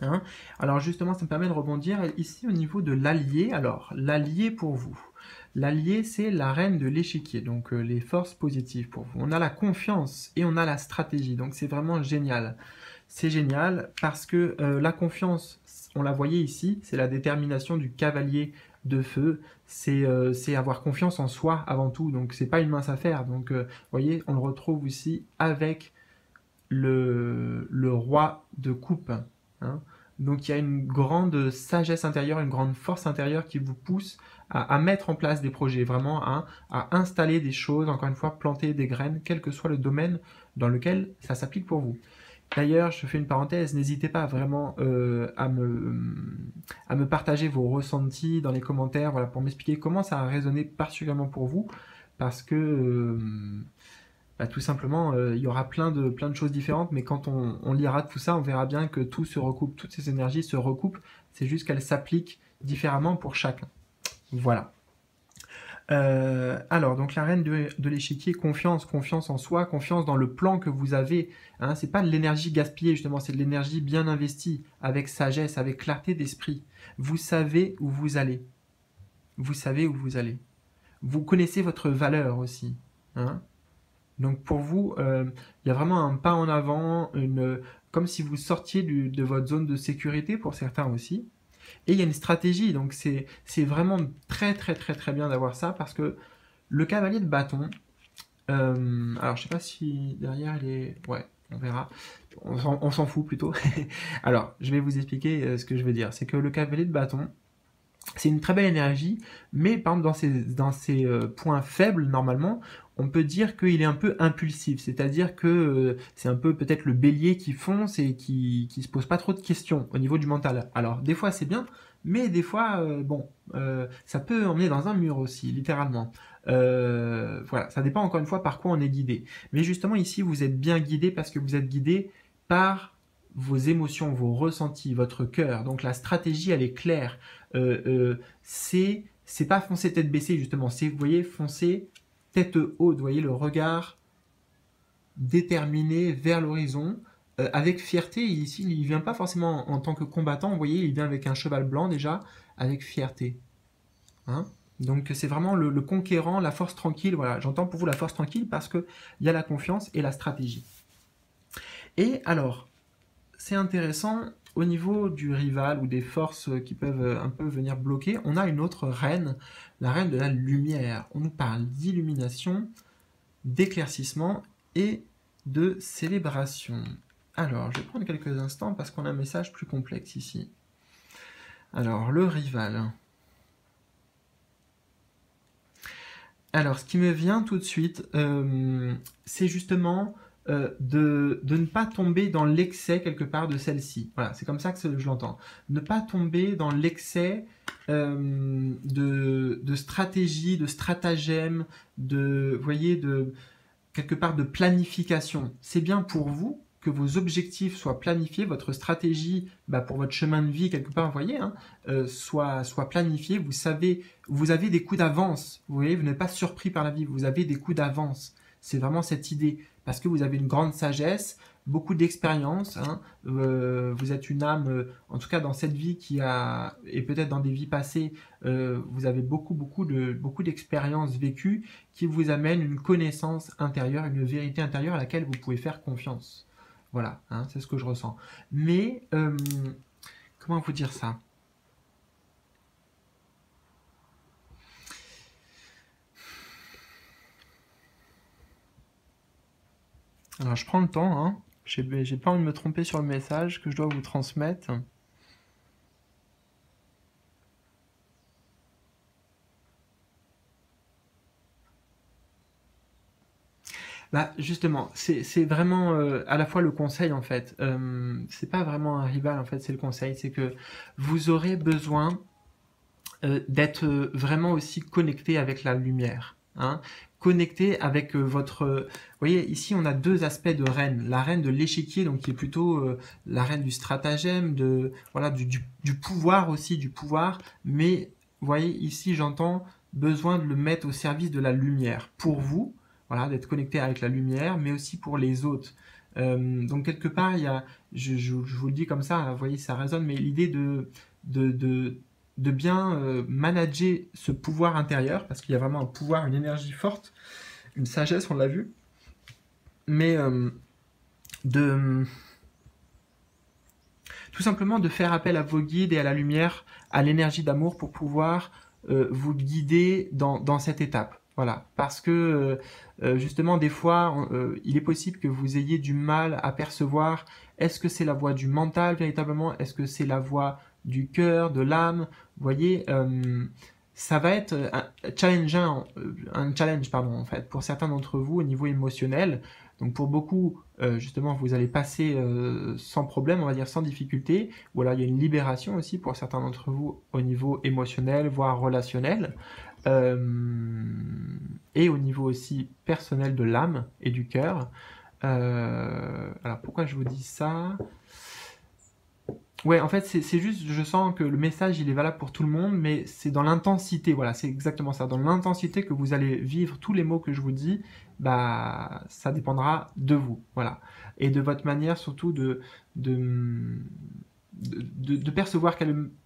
Hein. Alors justement, ça me permet de rebondir ici au niveau de l'allié. Alors, l'allié pour vous. L'allié, c'est la reine de l'échiquier, donc les forces positives pour vous. On a la confiance et on a la stratégie, donc c'est vraiment génial. C'est génial parce que la confiance, on la voyait ici, c'est la détermination du cavalier de feu, c'est avoir confiance en soi avant tout, donc c'est pas une mince affaire. Donc vous voyez, on le retrouve aussi avec le roi de coupe. Hein. Donc il y a une grande sagesse intérieure, une grande force intérieure qui vous pousse à mettre en place des projets, vraiment à installer des choses, encore une fois, planter des graines, quel que soit le domaine dans lequel ça s'applique pour vous. D'ailleurs, je fais une parenthèse, n'hésitez pas vraiment à me partager vos ressentis dans les commentaires, voilà, pour m'expliquer comment ça a résonné particulièrement pour vous, parce que bah, tout simplement, il y aura plein de choses différentes, mais quand on lira tout ça, on verra bien que tout se recoupe, toutes ces énergies se recoupent, c'est juste qu'elles s'appliquent différemment pour chacun. Voilà. Alors, donc la reine de l'échiquier, confiance, confiance en soi, confiance dans le plan que vous avez. Hein, c'est pas de l'énergie gaspillée, justement, c'est de l'énergie bien investie, avec sagesse, avec clarté d'esprit. Vous savez où vous allez. Vous savez où vous allez. Vous connaissez votre valeur aussi. Hein. Donc pour vous, il y a vraiment un pas en avant, comme si vous sortiez de votre zone de sécurité, pour certains aussi. Et il y a une stratégie, donc c'est vraiment très très très très bien d'avoir ça, parce que le cavalier de bâton, alors je sais pas si derrière il est... Ouais, on verra. On s'en fout plutôt. Alors, je vais vous expliquer ce que je veux dire. C'est que le cavalier de bâton, c'est une très belle énergie, mais par exemple dans ses points faibles, normalement, on peut dire qu'il est un peu impulsif, c'est-à-dire que c'est un peu peut-être le bélier qui fonce et qui se pose pas trop de questions au niveau du mental. Alors des fois c'est bien, mais des fois, ça peut emmener dans un mur aussi, littéralement. Voilà, ça dépend encore une fois par quoi on est guidé. Mais justement ici, vous êtes bien guidé parce que vous êtes guidé par vos émotions, vos ressentis, votre cœur. Donc la stratégie, elle est claire. C'est pas foncer tête baissée justement, c'est, vous voyez, foncer tête haute, vous voyez, le regard déterminé vers l'horizon, avec fierté. Ici, il vient pas forcément en tant que combattant, vous voyez, il vient avec un cheval blanc déjà, avec fierté. Hein. Donc c'est vraiment le conquérant, la force tranquille. Voilà, j'entends pour vous la force tranquille parce qu'il y a la confiance et la stratégie. Et alors, c'est intéressant, au niveau du rival ou des forces qui peuvent un peu venir bloquer, on a une autre reine, la reine de la lumière. On nous parle d'illumination, d'éclaircissement et de célébration. Alors, je vais prendre quelques instants parce qu'on a un message plus complexe ici. Alors, le rival. Alors, ce qui me vient tout de suite, c'est justement de ne pas tomber dans l'excès quelque part de celle-ci. Voilà, c'est comme ça que je l'entends. Ne pas tomber dans l'excès de stratégie, de stratagème, vous voyez, quelque part de planification. C'est bien pour vous que vos objectifs soient planifiés, votre stratégie pour votre chemin de vie, quelque part, vous voyez, hein, soit planifiée. Vous avez des coups d'avance. Vous voyez, vous n'êtes pas surpris par la vie, vous avez des coups d'avance. C'est vraiment cette idée, parce que vous avez une grande sagesse, beaucoup d'expérience. Hein, vous êtes une âme, en tout cas dans cette vie et peut-être dans des vies passées, vous avez beaucoup d'expériences vécues qui vous amènent une connaissance intérieure, une vérité intérieure à laquelle vous pouvez faire confiance. Voilà, hein, c'est ce que je ressens. Mais, comment vous dire ça ? Alors, je prends le temps, hein. J'ai pas envie de me tromper sur le message que je dois vous transmettre. Justement, c'est vraiment à la fois le conseil en fait. C'est pas vraiment un rival en fait, c'est le conseil. C'est que vous aurez besoin d'être vraiment aussi connecté avec la lumière. Hein, connecté avec votre... vous voyez, ici on a deux aspects de reine. La reine de l'échiquier, donc qui est plutôt la reine du stratagème, voilà, du pouvoir aussi, du pouvoir. Mais vous voyez, ici j'entends besoin de le mettre au service de la lumière. Pour vous, voilà, d'être connecté avec la lumière, mais aussi pour les autres. Donc quelque part, il y a, je vous le dis comme ça, vous voyez, ça résonne, mais l'idée de bien manager ce pouvoir intérieur, parce qu'il y a vraiment un pouvoir, une énergie forte, une sagesse, on l'a vu, mais tout simplement de faire appel à vos guides et à la lumière, à l'énergie d'amour pour pouvoir vous guider dans cette étape. Voilà, parce que justement des fois, il est possible que vous ayez du mal à percevoir est-ce que c'est la voix du mental véritablement, est-ce que c'est la voix du cœur, de l'âme. Vous voyez, ça va être un challenge pardon, en fait, pour certains d'entre vous au niveau émotionnel. Donc pour beaucoup, justement, vous allez passer sans problème, on va dire sans difficulté. Ou alors il y a une libération aussi pour certains d'entre vous au niveau émotionnel, voire relationnel. et au niveau aussi personnel de l'âme et du cœur. Alors pourquoi je vous dis ça? Ouais, en fait, c'est juste, je sens que le message, il est valable pour tout le monde, mais c'est dans l'intensité, voilà, c'est exactement ça. Dans l'intensité que vous allez vivre tous les mots que je vous dis, bah, ça dépendra de vous, voilà. Et de votre manière surtout de, de percevoir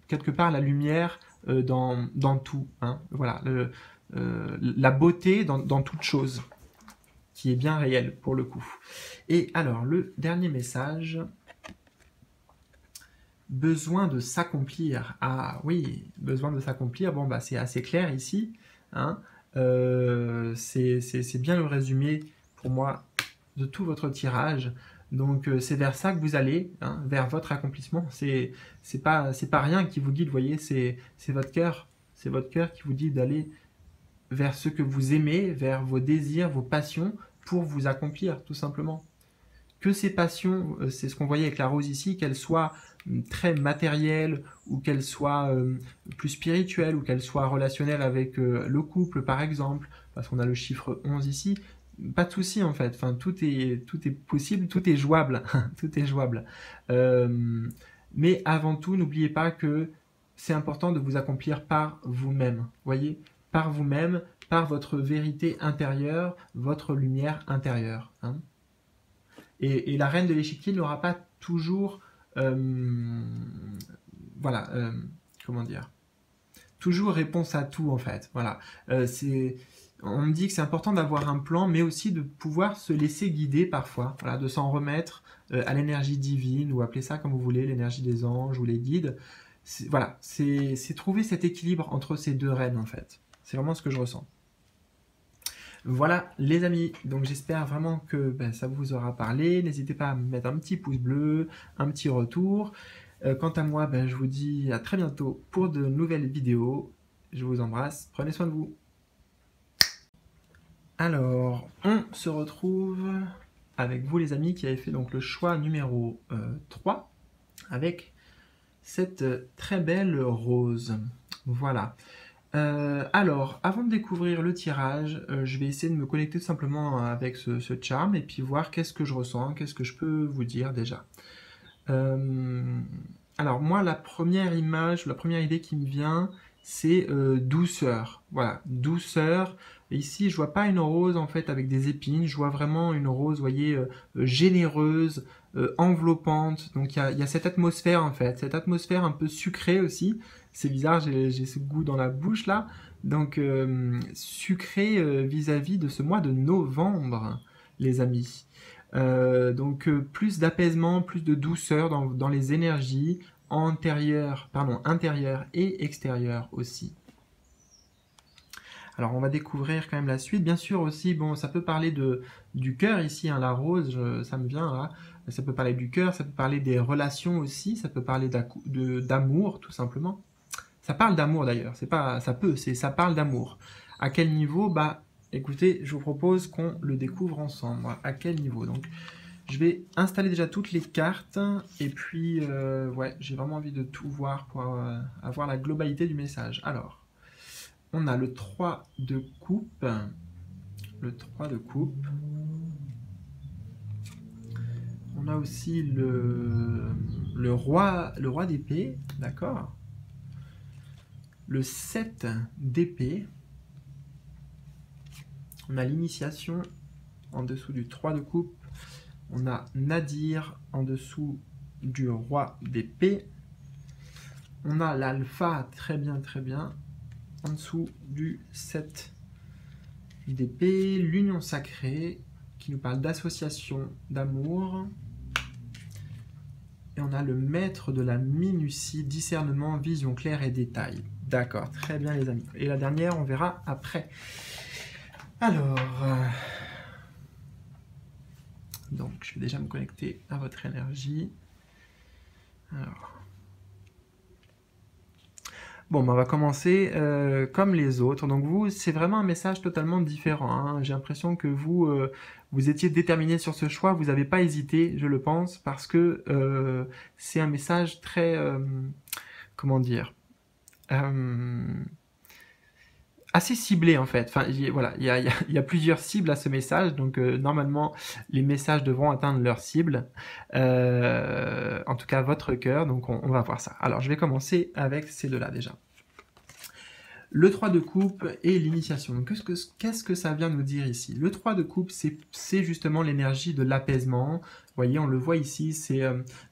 quelque part la lumière dans tout, hein, voilà, la beauté dans toute chose, qui est bien réelle pour le coup. Et alors, le dernier message... Besoin de s'accomplir. Ah oui, besoin de s'accomplir. Bon, bah, c'est assez clair ici, hein. C'est bien le résumé pour moi de tout votre tirage. Donc c'est vers ça que vous allez, hein, vers votre accomplissement. C'est pas rien qui vous guide, vous voyez, c'est votre cœur. C'est votre cœur qui vous dit d'aller vers ce que vous aimez, vers vos désirs, vos passions, pour vous accomplir, tout simplement. Que ces passions, c'est ce qu'on voyait avec la rose ici, qu'elles soient très matérielles ou qu'elles soient plus spirituelles ou qu'elles soient relationnelles avec le couple par exemple, parce qu'on a le chiffre 11 ici, pas de souci en fait, enfin, tout est possible, tout est jouable, tout est jouable. Mais avant tout, n'oubliez pas que c'est important de vous accomplir par vous-même, voyez, par vous-même, par votre vérité intérieure, votre lumière intérieure, hein. Et la reine de l'échiquier n'aura pas toujours, voilà, comment dire, toujours réponse à tout en fait. Voilà, on me dit que c'est important d'avoir un plan, mais aussi de pouvoir se laisser guider parfois, voilà, de s'en remettre à l'énergie divine, ou appelez ça comme vous voulez, l'énergie des anges ou les guides. Voilà, c'est trouver cet équilibre entre ces deux reines en fait. C'est vraiment ce que je ressens. Voilà les amis, donc j'espère vraiment que ça vous aura parlé. N'hésitez pas à me mettre un petit pouce bleu, un petit retour. Quant à moi, je vous dis à très bientôt pour de nouvelles vidéos. Je vous embrasse, prenez soin de vous. Alors, on se retrouve avec vous les amis qui avez fait donc le choix numéro 3 avec cette très belle rose. Voilà. Alors, avant de découvrir le tirage, je vais essayer de me connecter tout simplement avec ce charme et puis voir qu'est-ce que je ressens, qu'est-ce que je peux vous dire déjà. Alors moi, la première image, la première idée qui me vient, c'est douceur. Voilà, douceur. Et ici, je vois pas une rose en fait avec des épines, je vois vraiment une rose, vous voyez, généreuse, enveloppante. Donc il y a cette atmosphère en fait, cette atmosphère un peu sucrée aussi. C'est bizarre, j'ai ce goût dans la bouche là. Donc sucré vis-à-vis de ce mois de novembre, les amis. Donc plus d'apaisement, plus de douceur dans les énergies intérieures et extérieures aussi. Alors on va découvrir quand même la suite. Bien sûr aussi, bon, ça peut parler du cœur ici, hein, la rose, ça me vient là. Ça peut parler du cœur, ça peut parler des relations aussi, ça peut parler d'amour tout simplement. Ça parle d'amour d'ailleurs, c'est pas, ça parle d'amour. À quel niveau? Bah écoutez, je vous propose qu'on le découvre ensemble. À quel niveau? Donc je vais installer déjà toutes les cartes et puis ouais, j'ai vraiment envie de tout voir pour avoir la globalité du message. Alors, on a le 3 de coupe, le 3 de coupe. On a aussi le roi d'épée, d'accord. Le 7 d'épée. On a l'initiation en dessous du 3 de coupe. On a Nadir en dessous du roi d'épée. On a l'alpha, très bien, en dessous du 7 d'épée. L'union sacrée, qui nous parle d'association, d'amour. Et on a le maître de la minutie, discernement, vision claire et détail. D'accord, très bien les amis. Et la dernière, on verra après. Alors, donc je vais déjà me connecter à votre énergie. Alors, bon, on va commencer comme les autres. Donc vous, c'est vraiment un message totalement différent, hein. J'ai l'impression que vous, vous étiez déterminé sur ce choix, vous n'avez pas hésité, je le pense, parce que c'est un message très, comment dire, assez ciblé en fait. Enfin, voilà, il y a plusieurs cibles à ce message, donc normalement les messages devront atteindre leur cible, en tout cas votre cœur, donc on va voir ça. Alors je vais commencer avec ces deux-là déjà. Le 3 de coupe et l'initiation. Donc qu'est-ce que ça vient nous dire ici? Le 3 de coupe, c'est justement l'énergie de l'apaisement. Vous voyez, on le voit ici,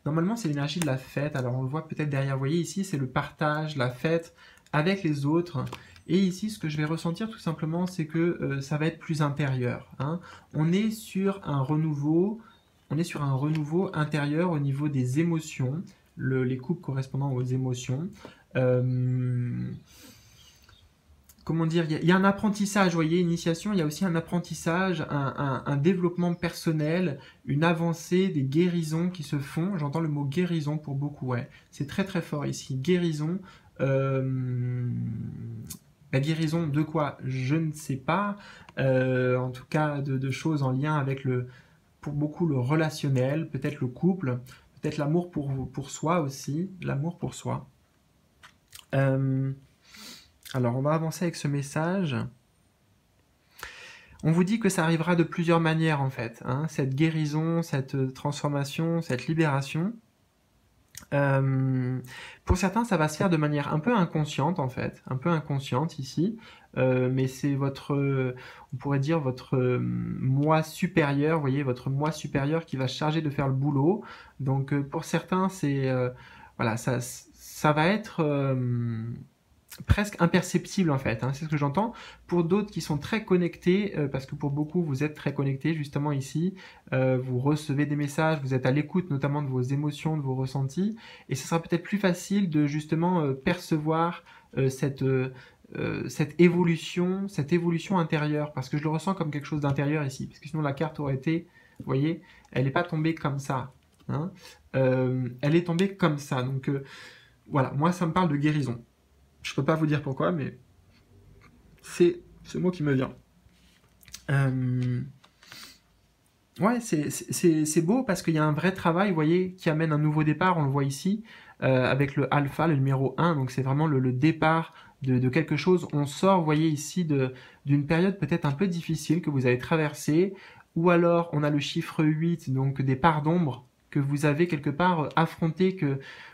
normalement c'est l'énergie de la fête. Alors on le voit peut-être derrière, vous voyez ici, c'est le partage, la fête avec les autres. Et ici, ce que je vais ressentir tout simplement, c'est que ça va être plus intérieur, hein. On est sur un renouveau intérieur au niveau des émotions, les coupes correspondant aux émotions. Comment dire, il y a un apprentissage, vous voyez, initiation, il y a aussi un apprentissage, un développement personnel, une avancée, des guérisons qui se font. J'entends le mot guérison pour beaucoup, ouais. C'est très très fort ici. Guérison, la guérison de quoi? Je ne sais pas. En tout cas, de choses en lien avec pour beaucoup le relationnel, peut-être le couple, peut-être l'amour pour soi aussi, l'amour pour soi. Alors, on va avancer avec ce message. On vous dit que ça arrivera de plusieurs manières, en fait, hein, cette guérison, cette transformation, cette libération. Pour certains, ça va se faire de manière un peu inconsciente, en fait, un peu inconsciente ici, mais c'est on pourrait dire votre moi supérieur, vous voyez, votre moi supérieur qui va se charger de faire le boulot. Donc, pour certains, voilà, ça va être presque imperceptible en fait, hein, c'est ce que j'entends. Pour d'autres qui sont très connectés, parce que pour beaucoup vous êtes très connectés justement ici, vous recevez des messages, vous êtes à l'écoute notamment de vos émotions, de vos ressentis, et ce sera peut-être plus facile de justement percevoir cette évolution intérieure, parce que je le ressens comme quelque chose d'intérieur ici, parce que sinon la carte aurait été, vous voyez, elle n'est pas tombée comme ça, hein, elle est tombée comme ça, donc voilà, moi ça me parle de guérison. Je peux pas vous dire pourquoi, mais c'est ce mot qui me vient. Ouais, c'est beau parce qu'il y a un vrai travail, vous voyez, qui amène un nouveau départ, on le voit ici, avec le alpha, le numéro 1, donc c'est vraiment le départ de quelque chose. On sort, vous voyez ici, d'une période peut-être un peu difficile que vous avez traversée, ou alors on a le chiffre 8, donc des parts d'ombre que vous avez quelque part affronté,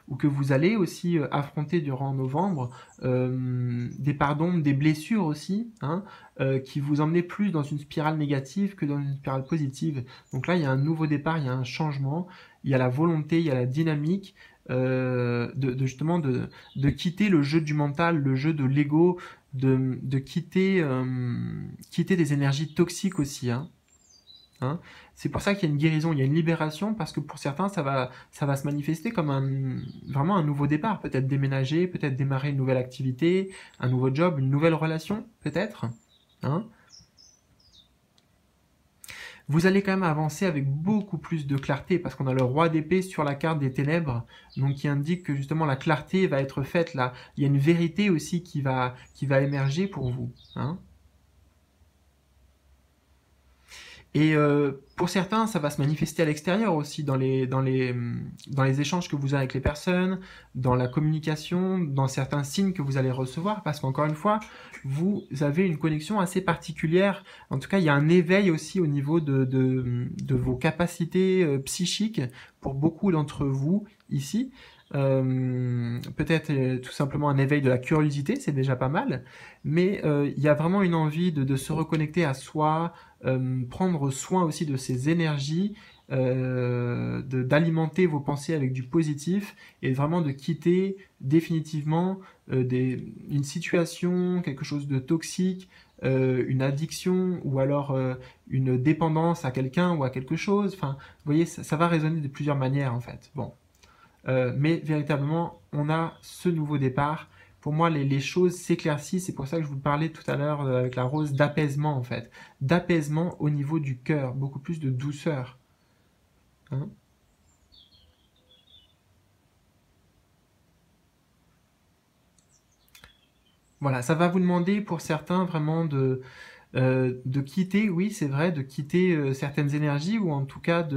ou que vous allez aussi affronter durant novembre, des parts d'ombre, des blessures aussi, hein, qui vous emmenaient plus dans une spirale négative que dans une spirale positive. Donc là, il y a un nouveau départ, il y a un changement, il y a la volonté, il y a la dynamique justement de quitter le jeu du mental, le jeu de l'ego, de quitter des énergies toxiques aussi, hein. Hein, c'est pour ça qu'il y a une guérison, il y a une libération, parce que pour certains, ça va se manifester comme vraiment un nouveau départ. Peut-être déménager, peut-être démarrer une nouvelle activité, un nouveau job, une nouvelle relation, peut-être. Hein. Vous allez quand même avancer avec beaucoup plus de clarté, parce qu'on a le roi d'épée sur la carte des ténèbres, donc qui indique que justement la clarté va être faite là. Il y a une vérité aussi qui va émerger pour vous. Hein. Et pour certains, ça va se manifester à l'extérieur aussi, dans les échanges que vous avez avec les personnes, dans la communication, dans certains signes que vous allez recevoir, parce qu'encore une fois, vous avez une connexion assez particulière. En tout cas, il y a un éveil aussi au niveau de vos capacités psychiques pour beaucoup d'entre vous ici. Peut-être tout simplement un éveil de la curiosité, c'est déjà pas mal, mais il y a vraiment une envie de se reconnecter à soi, prendre soin aussi de ses énergies, d'alimenter vos pensées avec du positif et vraiment de quitter définitivement une situation, quelque chose de toxique, une addiction ou alors une dépendance à quelqu'un ou à quelque chose. Enfin, vous voyez, ça va résonner de plusieurs manières en fait. Bon. Mais véritablement, on a ce nouveau départ. Pour moi, les choses s'éclaircissent. C'est pour ça que je vous parlais tout à l'heure avec la rose d'apaisement, en fait. D'apaisement au niveau du cœur, beaucoup plus de douceur. Hein. Voilà, ça va vous demander pour certains vraiment de quitter, oui, c'est vrai, de quitter certaines énergies ou en tout cas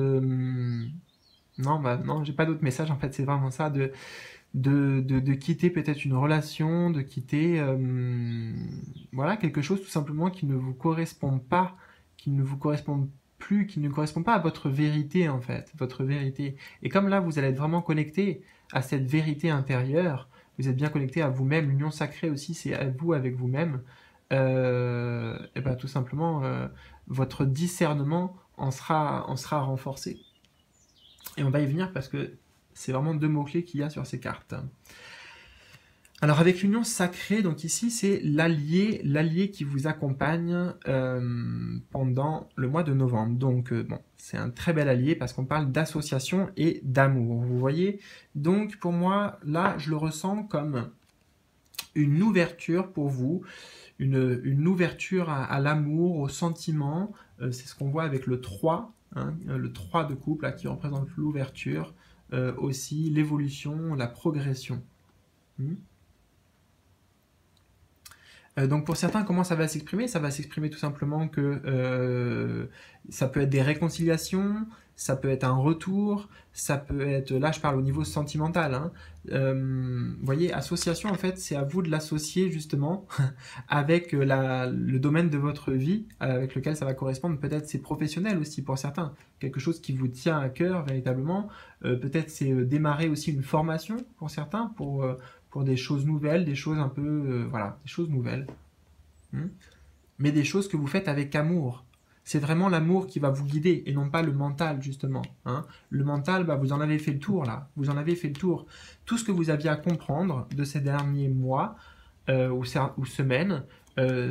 non, bah non, j'ai pas d'autre message en fait, c'est vraiment ça, de quitter peut-être une relation, de quitter voilà, quelque chose tout simplement qui ne vous correspond pas, qui ne vous correspond plus, qui ne correspond pas à votre vérité en fait, votre vérité. Et comme là, vous allez être vraiment connecté à cette vérité intérieure, vous êtes bien connecté à vous-même, l'union sacrée aussi, c'est à vous avec vous-même, et ben tout simplement, votre discernement en sera renforcé. Et on va y venir parce que c'est vraiment deux mots-clés qu'il y a sur ces cartes. Alors avec l'union sacrée, donc ici c'est l'allié qui vous accompagne pendant le mois de novembre. Donc bon, c'est un très bel allié parce qu'on parle d'association et d'amour, vous voyez. Donc pour moi, là, je le ressens comme une ouverture pour vous, une ouverture à l'amour, au sentiment. C'est ce qu'on voit avec le 3, hein, le 3 de couple là, qui représente l'ouverture, aussi l'évolution, la progression. Donc pour certains, comment ça va s'exprimer? Ça va s'exprimer tout simplement que ça peut être des réconciliations, ça peut être un retour, ça peut être, là je parle au niveau sentimental, hein. Vous voyez, association en fait, c'est à vous de l'associer justement avec le domaine de votre vie avec lequel ça va correspondre. Peut-être c'est professionnel aussi pour certains, quelque chose qui vous tient à cœur véritablement. Peut-être c'est démarrer aussi une formation pour certains, pour des choses nouvelles, des choses un peu, voilà, des choses nouvelles. Mais des choses que vous faites avec amour. C'est vraiment l'amour qui va vous guider et non pas le mental, justement. Hein. Le mental, bah, vous en avez fait le tour, là. Vous en avez fait le tour. Tout ce que vous aviez à comprendre de ces derniers mois ou semaines,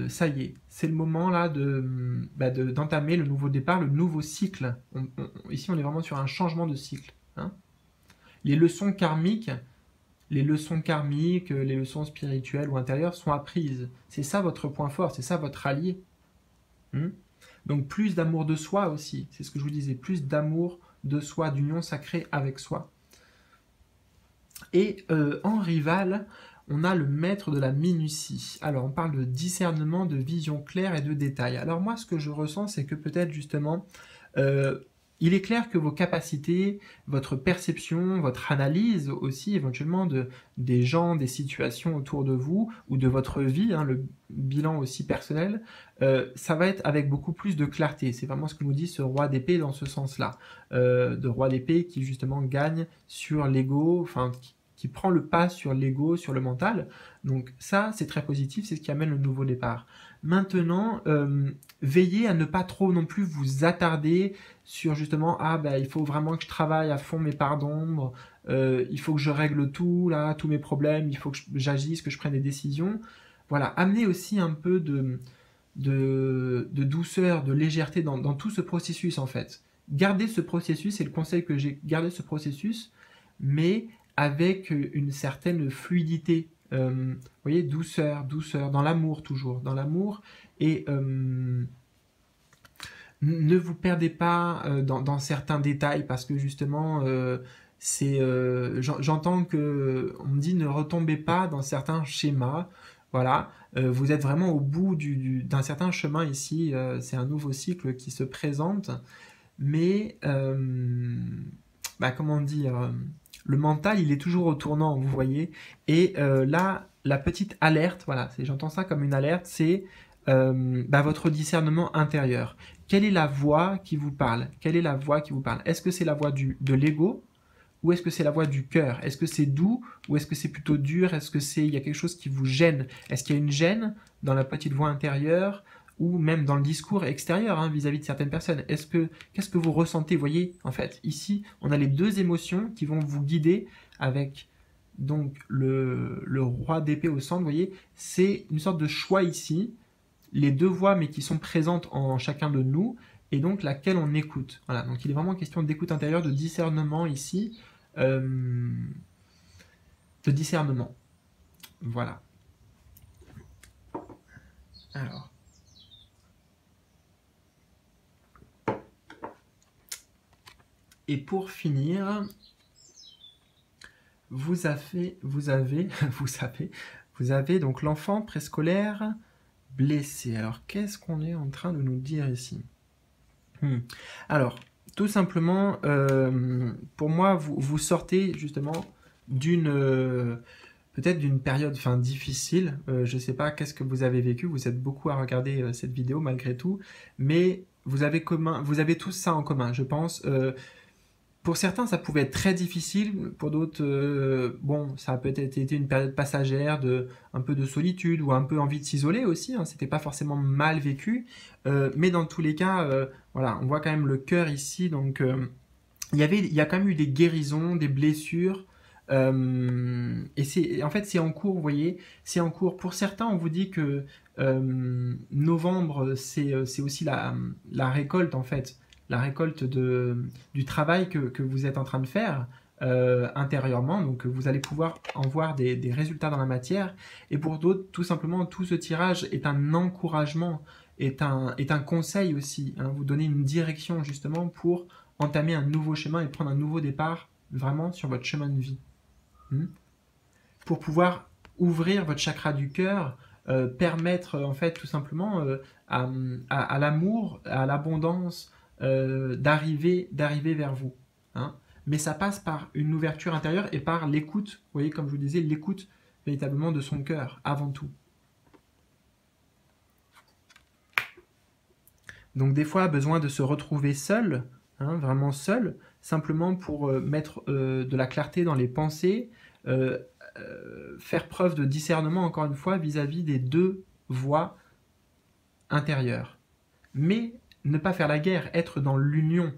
ça y est. C'est le moment, là, d'entamer le nouveau départ, le nouveau cycle. Ici, on est vraiment sur un changement de cycle. Hein. Les leçons karmiques, les leçons spirituelles ou intérieures sont apprises. C'est ça votre point fort, c'est ça votre allié. Donc plus d'amour de soi aussi, c'est ce que je vous disais, plus d'amour de soi, d'union sacrée avec soi. Et en rival, on a le maître de la minutie. Alors on parle de discernement, de vision claire et de détails. Alors moi ce que je ressens c'est que peut-être justement il est clair que vos capacités, votre perception, votre analyse aussi éventuellement des gens, des situations autour de vous ou de votre vie, hein, le bilan aussi personnel, ça va être avec beaucoup plus de clarté. C'est vraiment ce que nous dit ce roi d'épée dans ce sens-là. De roi d'épée qui justement gagne sur l'ego, enfin qui prend le pas sur l'ego, sur le mental. Donc ça, c'est très positif, c'est ce qui amène le nouveau départ. Maintenant, veillez à ne pas trop non plus vous attarder sur justement, il faut vraiment que je travaille à fond mes parts d'ombre, il faut que je règle tout, là, tous mes problèmes, il faut que j'agisse, que je prenne des décisions. Voilà, amenez aussi un peu de douceur, de légèreté dans tout ce processus en fait. Gardez ce processus, c'est le conseil que j'ai, gardez ce processus, mais avec une certaine fluidité. Vous voyez, douceur, dans l'amour toujours, dans l'amour, et ne vous perdez pas dans certains détails, parce que justement, j'entends que on me dit ne retombez pas dans certains schémas. Voilà, vous êtes vraiment au bout d'un certain chemin ici, c'est un nouveau cycle qui se présente, mais comment dire, le mental il est toujours au tournant, vous voyez, et là la petite alerte, voilà, j'entends ça comme une alerte, c'est votre discernement intérieur. Quelle est la voix qui vous parle? Quelle est la voix qui vous parle? Est-ce que c'est la voix de l'ego ou est-ce que c'est la voix du cœur? Est-ce que c'est doux ou est-ce que c'est plutôt dur? Est-ce que il y a quelque chose qui vous gêne? Est-ce qu'il y a une gêne dans la petite voix intérieure ou même dans le discours extérieur vis-à-vis de certaines personnes? Qu'est-ce que vous ressentez? Vous voyez, en fait, ici, on a les deux émotions qui vont vous guider avec donc le roi d'épée au centre. Vous voyez, c'est une sorte de choix ici, les deux voix mais qui sont présentes en chacun de nous et donc laquelle on écoute. Voilà, donc il est vraiment question d'écoute intérieure, de discernement ici, de discernement. Voilà. Alors. Et pour finir, vous avez donc l'enfant préscolaire blessé. Alors, qu'est-ce qu'on est en train de nous dire ici? Alors, tout simplement, pour moi, vous sortez justement d'une peut-être d'une période difficile. Je ne sais pas qu'est-ce que vous avez vécu, vous êtes beaucoup à regarder cette vidéo malgré tout, mais vous avez tous ça en commun, je pense. Pour certains, ça pouvait être très difficile. Pour d'autres, bon, ça a peut-être été une période passagère de un peu de solitude ou un peu envie de s'isoler aussi. Hein. C'était pas forcément mal vécu, mais dans tous les cas, voilà, on voit quand même le cœur ici. Donc, il y a quand même eu des guérisons, des blessures. Et en fait, c'est en cours, vous voyez, c'est en cours. Pour certains, on vous dit que novembre, c'est aussi la récolte, en fait, la récolte du travail que vous êtes en train de faire intérieurement. Donc, vous allez pouvoir en voir des résultats dans la matière. Et pour d'autres, tout simplement, tout ce tirage est un encouragement, est un conseil aussi. Hein, vous donner une direction, justement, pour entamer un nouveau chemin et prendre un nouveau départ vraiment sur votre chemin de vie. Pour pouvoir ouvrir votre chakra du cœur, permettre en fait tout simplement à l'amour, à l'abondance d'arriver vers vous. Hein. Mais ça passe par une ouverture intérieure et par l'écoute, vous voyez, comme je vous disais, l'écoute véritablement de son cœur avant tout. Donc des fois, besoin de se retrouver seul, hein, vraiment seul, simplement pour mettre de la clarté dans les pensées, faire preuve de discernement, encore une fois, vis-à-vis des deux voies intérieures. Mais ne pas faire la guerre, être dans l'union.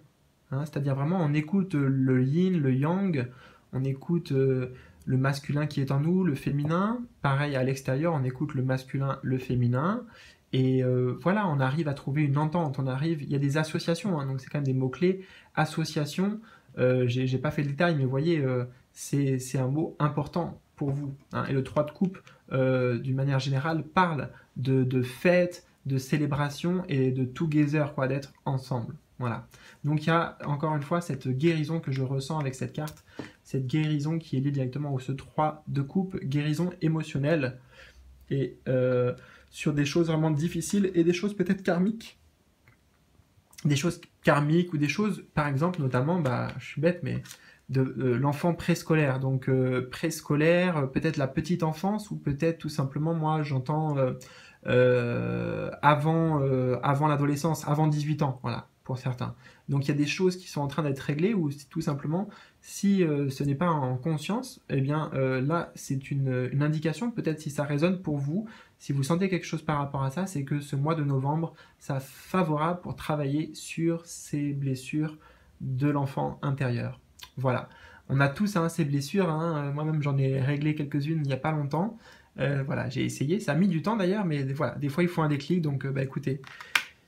Hein, c'est-à-dire vraiment, on écoute le yin, le yang, on écoute le masculin qui est en nous, le féminin. Pareil, à l'extérieur, on écoute le masculin, le féminin. Et voilà, on arrive à trouver une entente. Il y a des associations, hein, donc c'est quand même des mots-clés. Association, j'ai pas fait le détail, mais vous voyez, c'est un mot important pour vous. Hein. Et le 3 de coupe, d'une manière générale, parle de fête, de célébration et de together, quoi, d'être ensemble. Voilà. Donc il y a encore une fois cette guérison que je ressens avec cette carte, cette guérison qui est liée directement au ce 3 de coupe, guérison émotionnelle et sur des choses vraiment difficiles et des choses peut-être karmiques. Des choses karmiques ou des choses, par exemple, notamment, je suis bête, mais de l'enfant préscolaire. Donc préscolaire, peut-être la petite enfance ou peut-être tout simplement, moi j'entends avant l'adolescence, avant 18 ans, voilà, pour certains. Donc il y a des choses qui sont en train d'être réglées ou tout simplement, si ce n'est pas en conscience, eh bien là c'est une indication, peut-être si ça résonne pour vous, si vous sentez quelque chose par rapport à ça, c'est que ce mois de novembre, ça favorable pour travailler sur ces blessures de l'enfant intérieur. Voilà. On a tous hein, ces blessures, hein. Moi-même j'en ai réglé quelques-unes il n'y a pas longtemps. Voilà, j'ai essayé, ça a mis du temps d'ailleurs, mais voilà, des fois il faut un déclic, donc écoutez,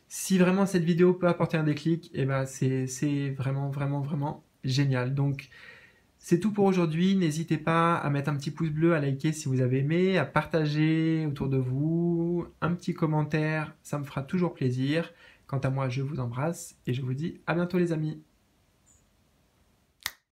si vraiment cette vidéo peut apporter un déclic, c'est vraiment, vraiment, vraiment génial. Donc c'est tout pour aujourd'hui, n'hésitez pas à mettre un petit pouce bleu, à liker si vous avez aimé, à partager autour de vous, un petit commentaire, ça me fera toujours plaisir. Quant à moi, je vous embrasse et je vous dis à bientôt les amis.